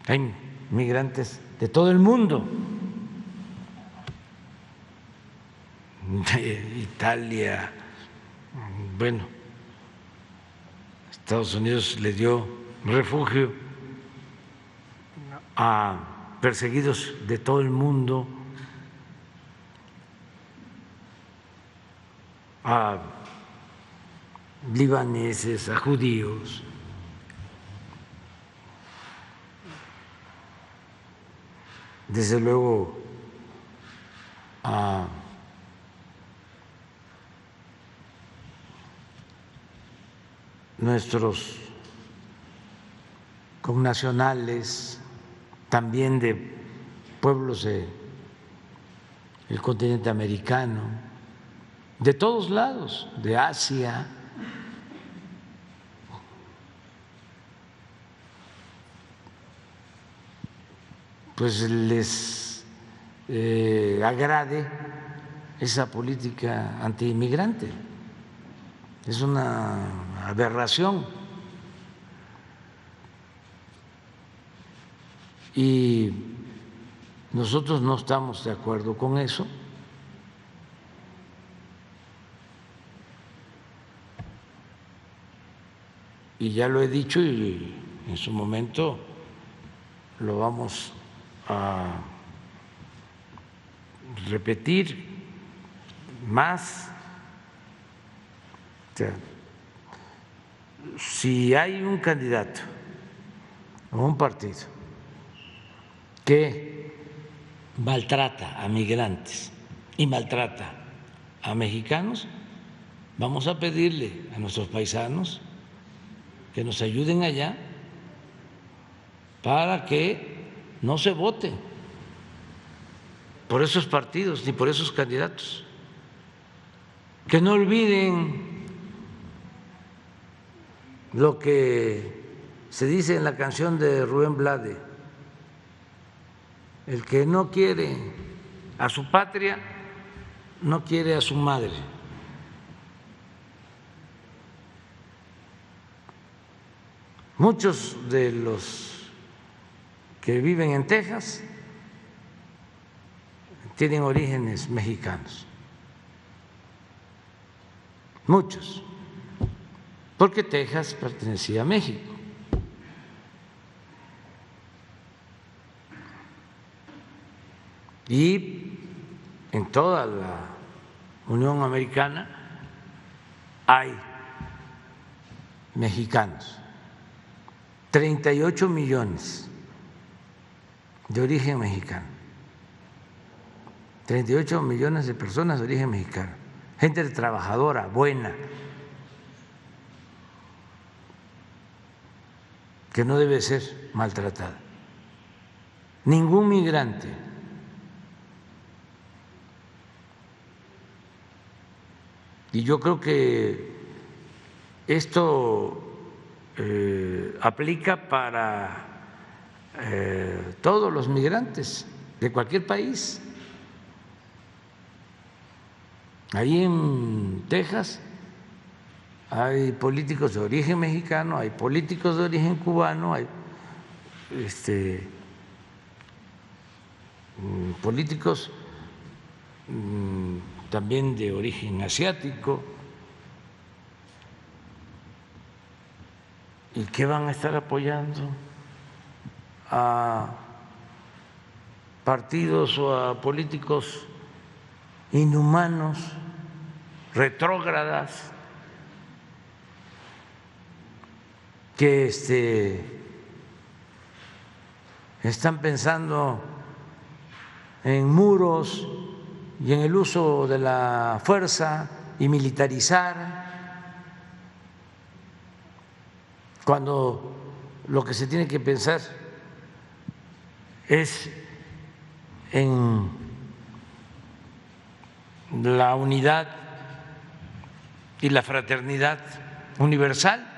[SPEAKER 4] hay migrantes de todo el mundo, de Italia, bueno, Estados Unidos le dio refugio a perseguidos de todo el mundo, a libaneses, a judíos, desde luego a nuestros connacionales, también de pueblos del continente americano, de todos lados, de Asia, pues les agrade esa política antiinmigrante. Es una aberración. Y nosotros no estamos de acuerdo con eso. Y ya lo he dicho y en su momento lo vamos a repetir más. O sea, si hay un candidato o un partido que maltrata a migrantes y maltrata a mexicanos, vamos a pedirle a nuestros paisanos que nos ayuden allá para que no se vote por esos partidos ni por esos candidatos. Que no olviden lo que se dice en la canción de Rubén Blade: el que no quiere a su patria no quiere a su madre. Muchos de los que viven en Texas tienen orígenes mexicanos, muchos, porque Texas pertenecía a México. Y en toda la Unión Americana hay mexicanos, 38 millones de origen mexicano, 38 millones de personas de origen mexicano, gente trabajadora, buena, que no debe ser maltratada. Ningún migrante y yo creo que esto aplica para todos los migrantes de cualquier país. Ahí en Texas hay políticos de origen mexicano, hay políticos de origen cubano, hay políticos también de origen asiático. ¿Y qué van a estar apoyando? ¿A partidos o a políticos inhumanos, retrógradas, que están pensando en muros y en el uso de la fuerza y militarizar, cuando lo que se tiene que pensar es en la unidad y la fraternidad universal?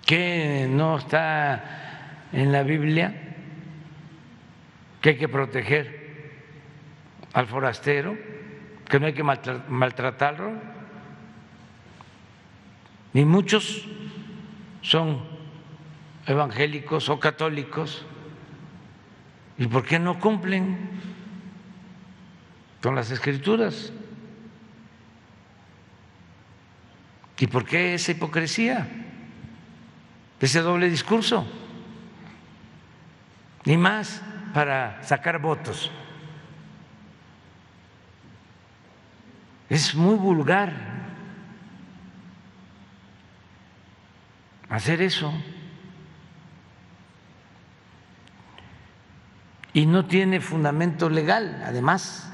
[SPEAKER 4] ¿Que no está en la Biblia que hay que proteger al forastero, que no hay que maltratarlo? Y muchos son evangélicos o católicos. ¿Y por qué no cumplen con las Escrituras? ¿Y por qué esa hipocresía? ese doble discurso, ni más para sacar votos. Es muy vulgar hacer eso y no tiene fundamento legal, además,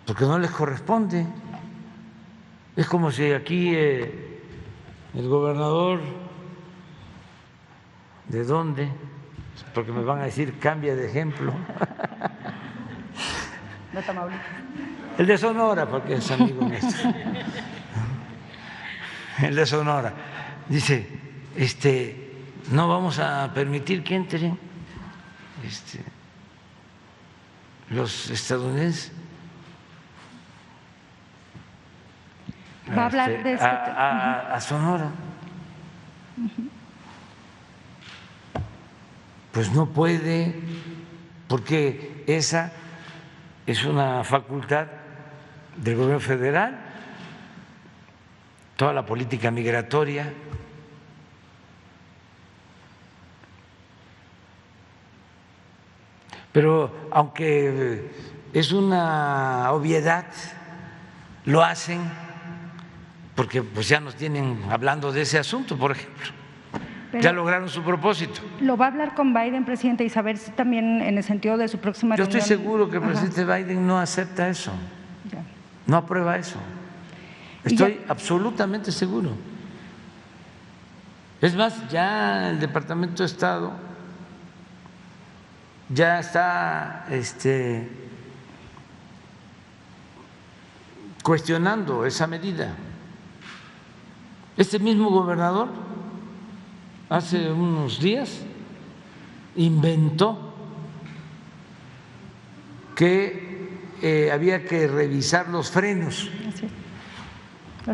[SPEAKER 4] porque no les corresponde. Es como si aquí el gobernador, ¿de dónde? Porque me van a decir, cambia de ejemplo.
[SPEAKER 10] De Tamaulipas.
[SPEAKER 4] El de Sonora, porque es amigo nuestro. El de Sonora. Dice, no vamos a permitir que entren los estadounidenses
[SPEAKER 10] Va a hablar de
[SPEAKER 4] a Sonora. Pues no puede, porque esa es una facultad del gobierno federal, toda la política migratoria. Pero aunque es una obviedad, lo hacen porque pues ya nos tienen hablando de ese asunto, por ejemplo.
[SPEAKER 10] Pero
[SPEAKER 4] ya lograron su propósito.
[SPEAKER 10] ¿Lo va a hablar con Biden, presidente, y saber si también en el sentido de su próxima
[SPEAKER 4] Yo
[SPEAKER 10] reunión?
[SPEAKER 4] estoy seguro que el presidente Biden no acepta eso, no aprueba eso. Estoy absolutamente seguro. Es más, ya el Departamento de Estado ya está cuestionando esa medida. Este mismo gobernador hace unos días inventó que había que revisar los frenos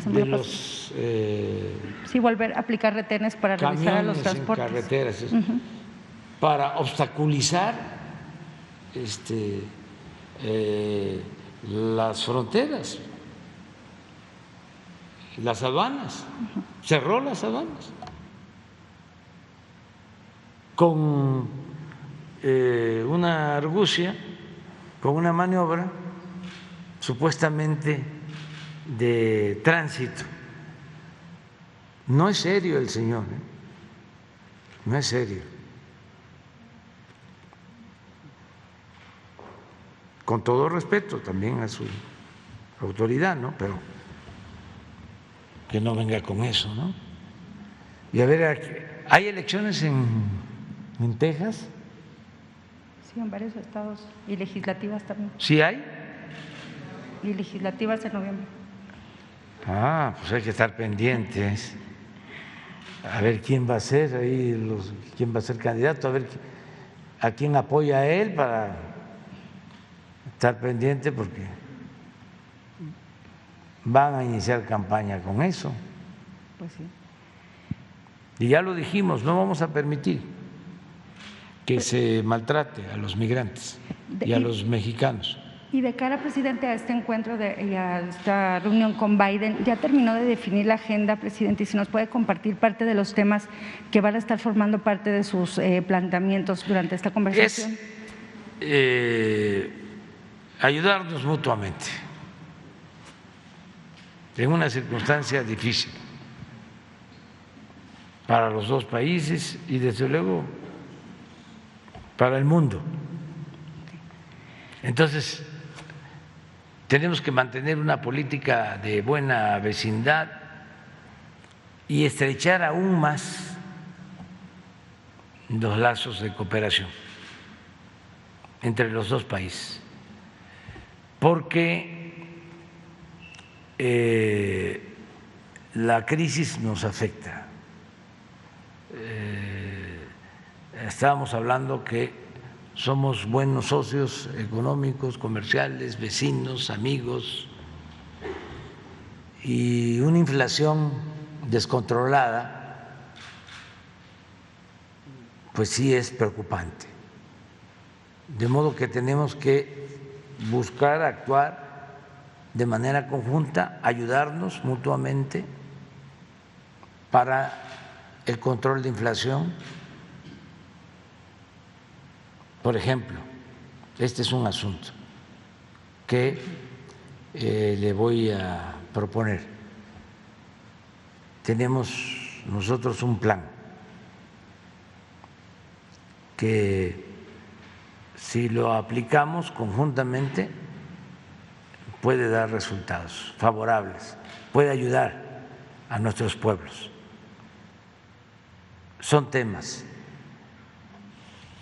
[SPEAKER 4] de los
[SPEAKER 10] sí, volver a aplicar retenes para revisar a los transportes
[SPEAKER 4] en carreteras, para obstaculizar las fronteras, las aduanas, cerró las aduanas con una argucia, con una maniobra supuestamente de tránsito. No es serio el señor, no es serio. Con todo respeto también a su autoridad, ¿no? Pero que no venga con eso, ¿no? Y a ver, ¿hay elecciones en Texas?
[SPEAKER 10] Sí, en varios estados, y legislativas también.
[SPEAKER 4] ¿Sí hay?
[SPEAKER 10] Y legislativas en noviembre.
[SPEAKER 4] Ah, pues hay que estar pendientes. A ver quién va a ser ahí, quién va a ser candidato, a ver a quién apoya a él para estar pendiente, porque van a iniciar campaña con eso.
[SPEAKER 10] Pues sí.
[SPEAKER 4] Y ya lo dijimos, no vamos a permitir que se maltrate a los migrantes y a los mexicanos.
[SPEAKER 10] Y de cara, presidente, a este encuentro y a esta reunión con Biden, ¿ya terminó de definir la agenda, presidente? Y si nos puede compartir parte de los temas que van a estar formando parte de sus planteamientos durante esta conversación.
[SPEAKER 4] Es ayudarnos mutuamente en una circunstancia difícil para los dos países y desde luego para el mundo. Entonces, tenemos que mantener una política de buena vecindad y estrechar aún más los lazos de cooperación entre los dos países, porque la crisis nos afecta. Estábamos hablando que somos buenos socios económicos, comerciales, vecinos, amigos, y una inflación descontrolada, pues sí es preocupante. De modo que tenemos que buscar actuar de manera conjunta, ayudarnos mutuamente para el control de inflación. Por ejemplo, este es un asunto que le voy a proponer. Tenemos nosotros un plan que, si lo aplicamos conjuntamente, puede dar resultados favorables, puede ayudar a nuestros pueblos. Son temas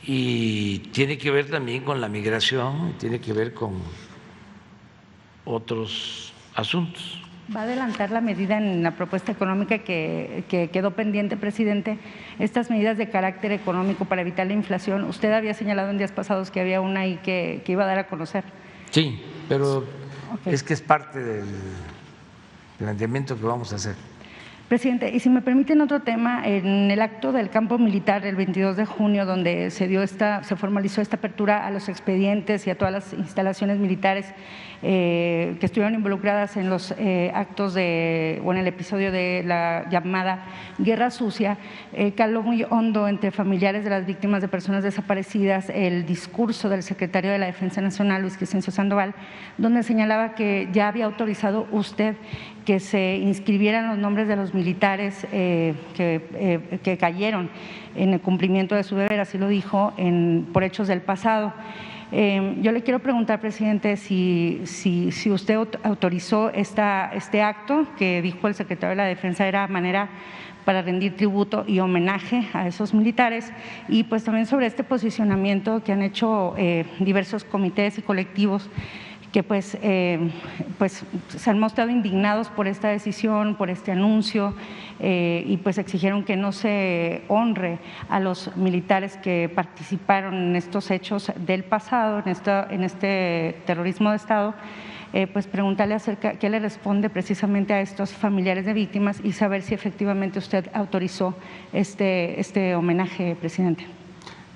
[SPEAKER 4] y tiene que ver también con la migración, tiene que ver con otros asuntos.
[SPEAKER 10] ¿Va a adelantar la medida en la propuesta económica que quedó pendiente, presidente? Estas medidas de carácter económico para evitar la inflación, usted había señalado en días pasados que había una ahí que iba a dar a conocer.
[SPEAKER 4] Sí, pero es que es parte del planteamiento que vamos a hacer.
[SPEAKER 10] Presidente, y si me permiten otro tema, en el acto del campo militar el 22 de junio, donde se formalizó esta apertura a los expedientes y a todas las instalaciones militares que estuvieron involucradas en los actos o en el episodio de la llamada Guerra Sucia, caló muy hondo entre familiares de las víctimas de personas desaparecidas el discurso del secretario de la Defensa Nacional, Luis Crescencio Sandoval, donde señalaba que ya había autorizado usted que se inscribieran los nombres de los militares que cayeron en el cumplimiento de su deber, así lo dijo, por hechos del pasado. Yo le quiero preguntar, presidente, si usted autorizó este acto que dijo el secretario de la Defensa era manera para rendir tributo y homenaje a esos militares, y pues también sobre este posicionamiento que han hecho diversos comités y colectivos que pues se han mostrado indignados por esta decisión, por este anuncio, y pues exigieron que no se honre a los militares que participaron en estos hechos del pasado, en este terrorismo de Estado. Pues preguntarle acerca qué le responde precisamente a estos familiares de víctimas y saber si efectivamente usted autorizó este homenaje, presidente.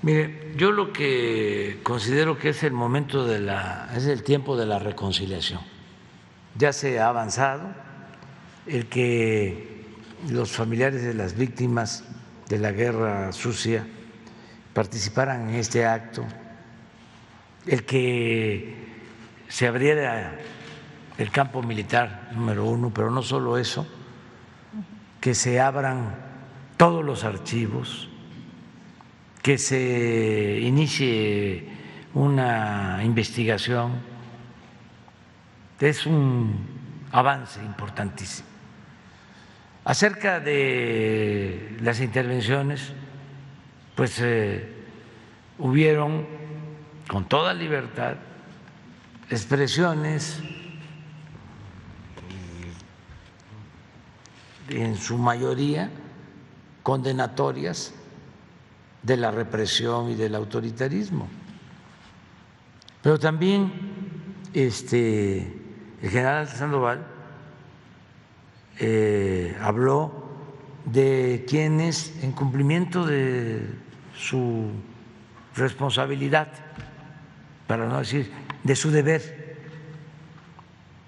[SPEAKER 4] Mire, yo lo que considero que es el momento es el tiempo de la reconciliación. Ya se ha avanzado, el que los familiares de las víctimas de la Guerra Sucia participaran en este acto, el que se abriera el campo militar número 1, pero no solo eso, que se abran todos los archivos, que se inicie una investigación, es un avance importantísimo. Acerca de las intervenciones, pues hubieron con toda libertad expresiones, en su mayoría condenatorias de la represión y del autoritarismo. Pero también el general Sandoval habló de quienes, en cumplimiento de su responsabilidad, para no decir de su deber,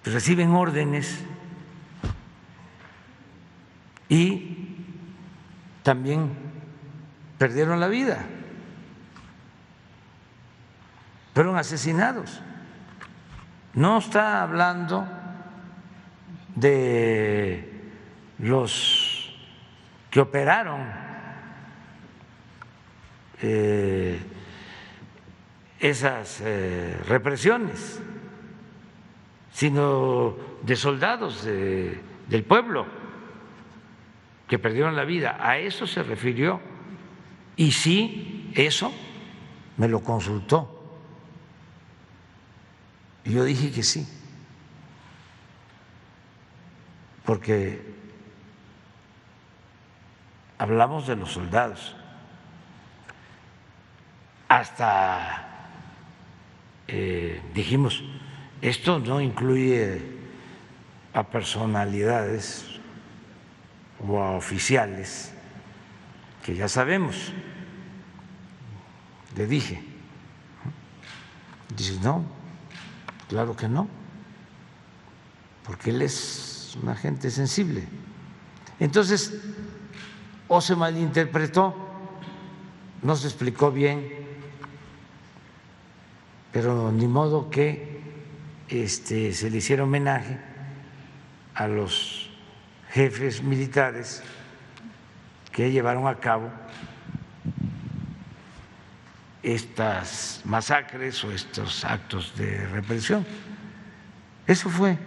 [SPEAKER 4] reciben órdenes y también perdieron la vida, fueron asesinados. No está hablando de los que operaron esas represiones, sino de soldados del pueblo que perdieron la vida. A eso se refirió. Y sí, eso me lo consultó. Y yo dije que sí, porque hablamos de los soldados. Hasta dijimos, esto no incluye a personalidades o a oficiales que ya sabemos. Le dije, dice, no, claro que no, porque él es un agente sensible. Entonces, o se malinterpretó, no se explicó bien, pero ni modo que se le hiciera homenaje a los jefes militares que llevaron a cabo estas masacres o estos actos de represión. Eso fue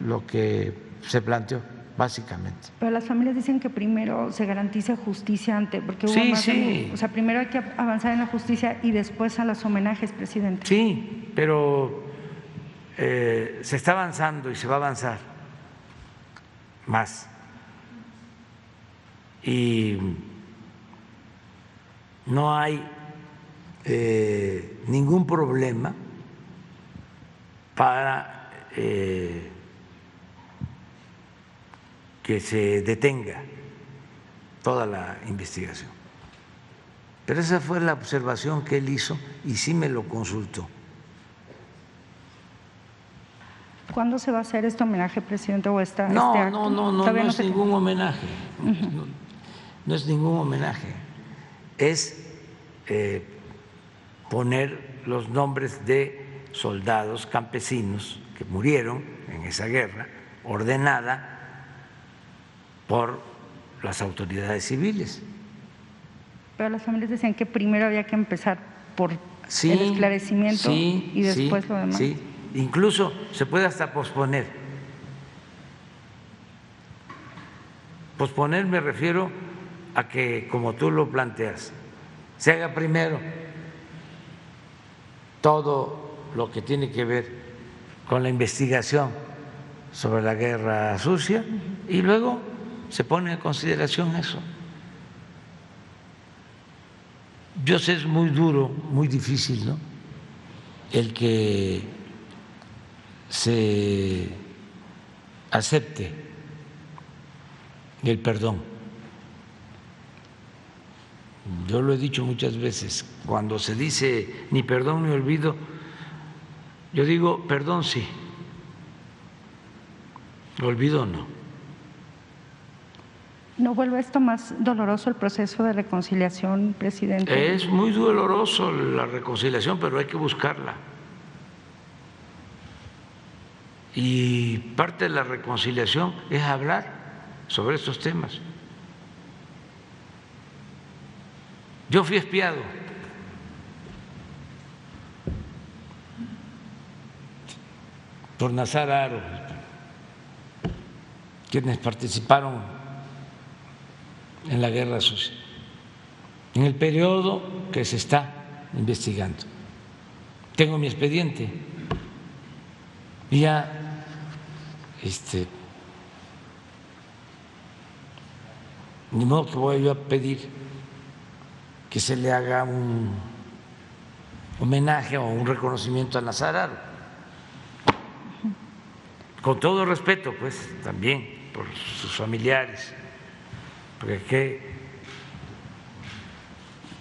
[SPEAKER 4] lo que se planteó básicamente.
[SPEAKER 10] Pero las familias dicen que primero se garantice justicia porque hubo
[SPEAKER 4] sí.
[SPEAKER 10] O sea, primero hay que avanzar en la justicia y después a los homenajes, presidente.
[SPEAKER 4] Sí, pero se está avanzando y se va a avanzar más. Y no hay ningún problema para que se detenga toda la investigación. Pero esa fue la observación que él hizo y sí me lo consultó.
[SPEAKER 10] ¿Cuándo se va a hacer este homenaje, presidente, o este acto?
[SPEAKER 4] No es ningún homenaje. No es ningún homenaje. Es poner los nombres de soldados campesinos que murieron en esa guerra ordenada por las autoridades civiles.
[SPEAKER 10] Pero las familias decían que primero había que empezar por el esclarecimiento y después lo demás.
[SPEAKER 4] Sí, incluso se puede hasta posponer. Posponer me refiero a que, como tú lo planteas, se haga primero todo lo que tiene que ver con la investigación sobre la guerra sucia y luego se pone en consideración eso. Yo sé, es muy duro, muy difícil, ¿no? El que se acepte el perdón. Yo lo he dicho muchas veces, cuando se dice ni perdón ni olvido, yo digo perdón sí, olvido no.
[SPEAKER 10] ¿No vuelve esto más doloroso el proceso de reconciliación, presidente?
[SPEAKER 4] Es muy doloroso la reconciliación, pero hay que buscarla. Y parte de la reconciliación es hablar sobre estos temas. Yo fui espiado por Nazar Haro, quienes participaron en la guerra sucia, en el periodo que se está investigando. Tengo mi expediente y ya ni modo que voy yo a pedir que se le haga un homenaje o un reconocimiento a Nazar Haro. Con todo respeto, pues, también por sus familiares, porque qué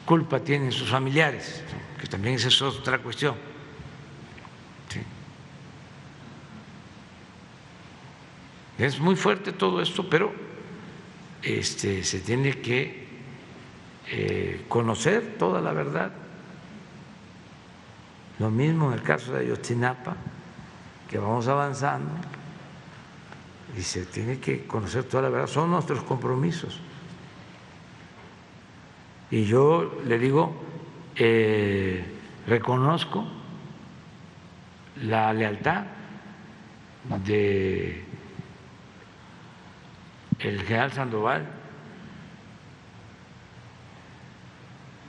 [SPEAKER 4] culpa tienen sus familiares, que también esa es otra cuestión. Sí. Es muy fuerte todo esto, pero se tiene que conocer toda la verdad. Lo mismo en el caso de Ayotzinapa, que vamos avanzando y se tiene que conocer toda la verdad, son nuestros compromisos. Y yo le digo, reconozco la lealtad de el general Sandoval,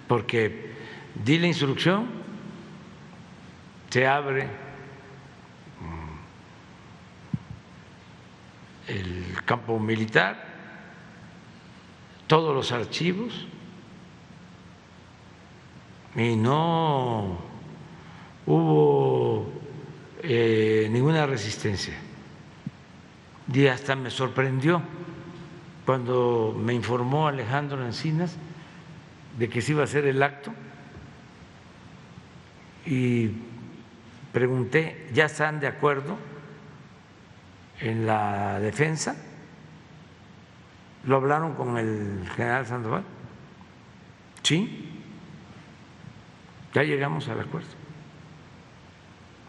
[SPEAKER 4] porque di la instrucción, se abre el campo militar, todos los archivos, y no hubo ninguna resistencia. Y hasta me sorprendió cuando me informó Alejandro Encinas de que se iba a hacer el acto y pregunté, ¿ya están de acuerdo en la defensa? ¿Lo hablaron con el general Sandoval? Sí. Ya llegamos al acuerdo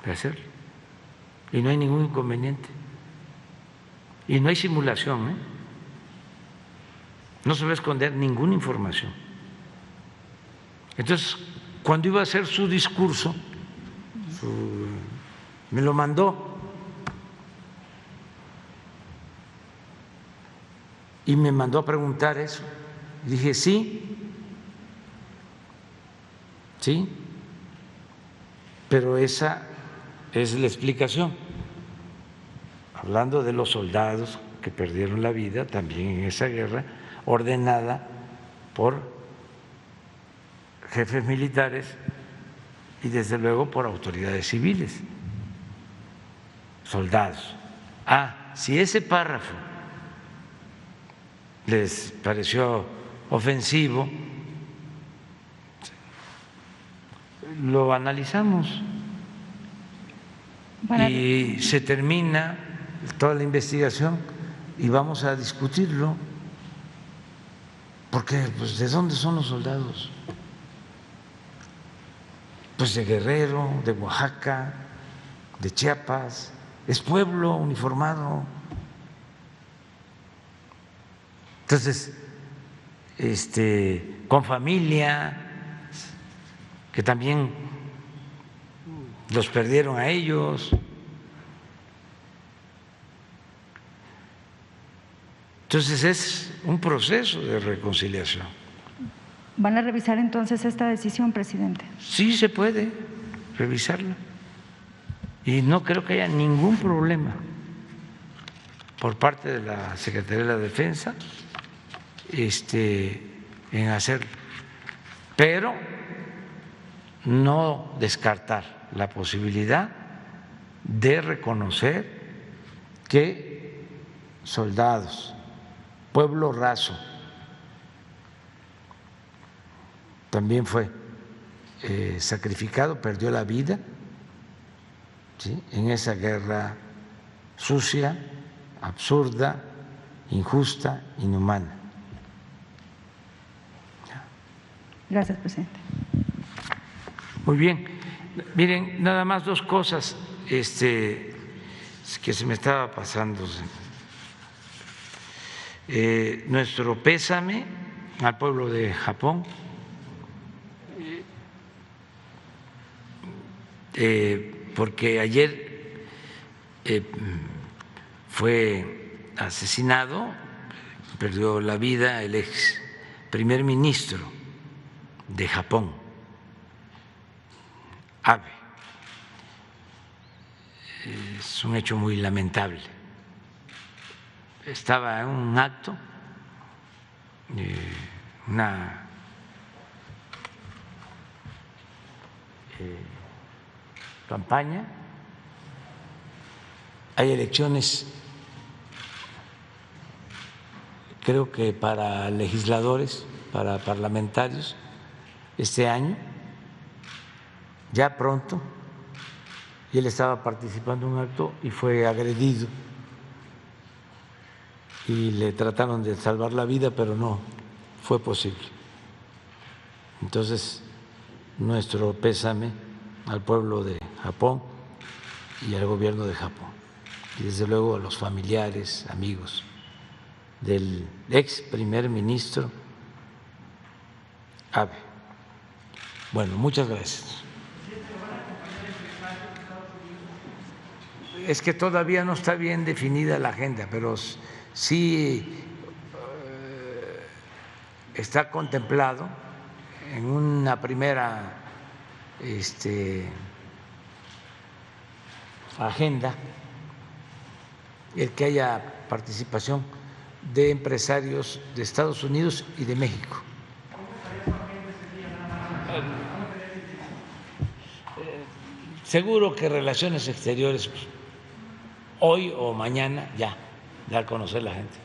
[SPEAKER 4] de hacerlo. Y no hay ningún inconveniente. Y no hay simulación, ¿eh? No se va a esconder ninguna información. Entonces, cuando iba a hacer su discurso, me lo mandó y me mandó a preguntar eso. Y dije, sí, pero esa es la explicación. Hablando de los soldados que perdieron la vida también en esa guerra, ordenada por jefes militares y desde luego por autoridades civiles, soldados. Si ese párrafo les pareció ofensivo, lo analizamos y se termina toda la investigación y vamos a discutirlo, porque pues ¿de dónde son los soldados? Pues de Guerrero, de Oaxaca, de Chiapas, es pueblo uniformado. Entonces, con familia, que también los perdieron a ellos. Entonces es un proceso de reconciliación.
[SPEAKER 10] ¿Van a revisar entonces esta decisión, presidente?
[SPEAKER 4] Sí, se puede revisarla. Y no creo que haya ningún problema por parte de la Secretaría de la Defensa en hacerlo. Pero no descartar la posibilidad de reconocer que soldados, pueblo raso, también fue sacrificado, perdió la vida, ¿sí?, en esa guerra sucia, absurda, injusta, inhumana.
[SPEAKER 10] Gracias, presidente.
[SPEAKER 4] Muy bien. Miren, nada más dos cosas que se me estaba pasando. Nuestro pésame al pueblo de Japón, porque ayer fue asesinado, perdió la vida el ex primer ministro de Japón, Abe. Es un hecho muy lamentable. Estaba en un acto, una campaña. Hay elecciones, creo que para legisladores, para parlamentarios, este año, ya pronto, y él estaba participando en un acto y fue agredido y le trataron de salvar la vida, pero no fue posible. Entonces, nuestro pésame al pueblo de Japón y al gobierno de Japón, y desde luego a los familiares, amigos del ex primer ministro Abe. Bueno, muchas gracias. Es que todavía no está bien definida la agenda, pero sí está contemplado en una primera agenda el que haya participación de empresarios de Estados Unidos y de México. Seguro que Relaciones Exteriores hoy o mañana ya da a conocer la gente.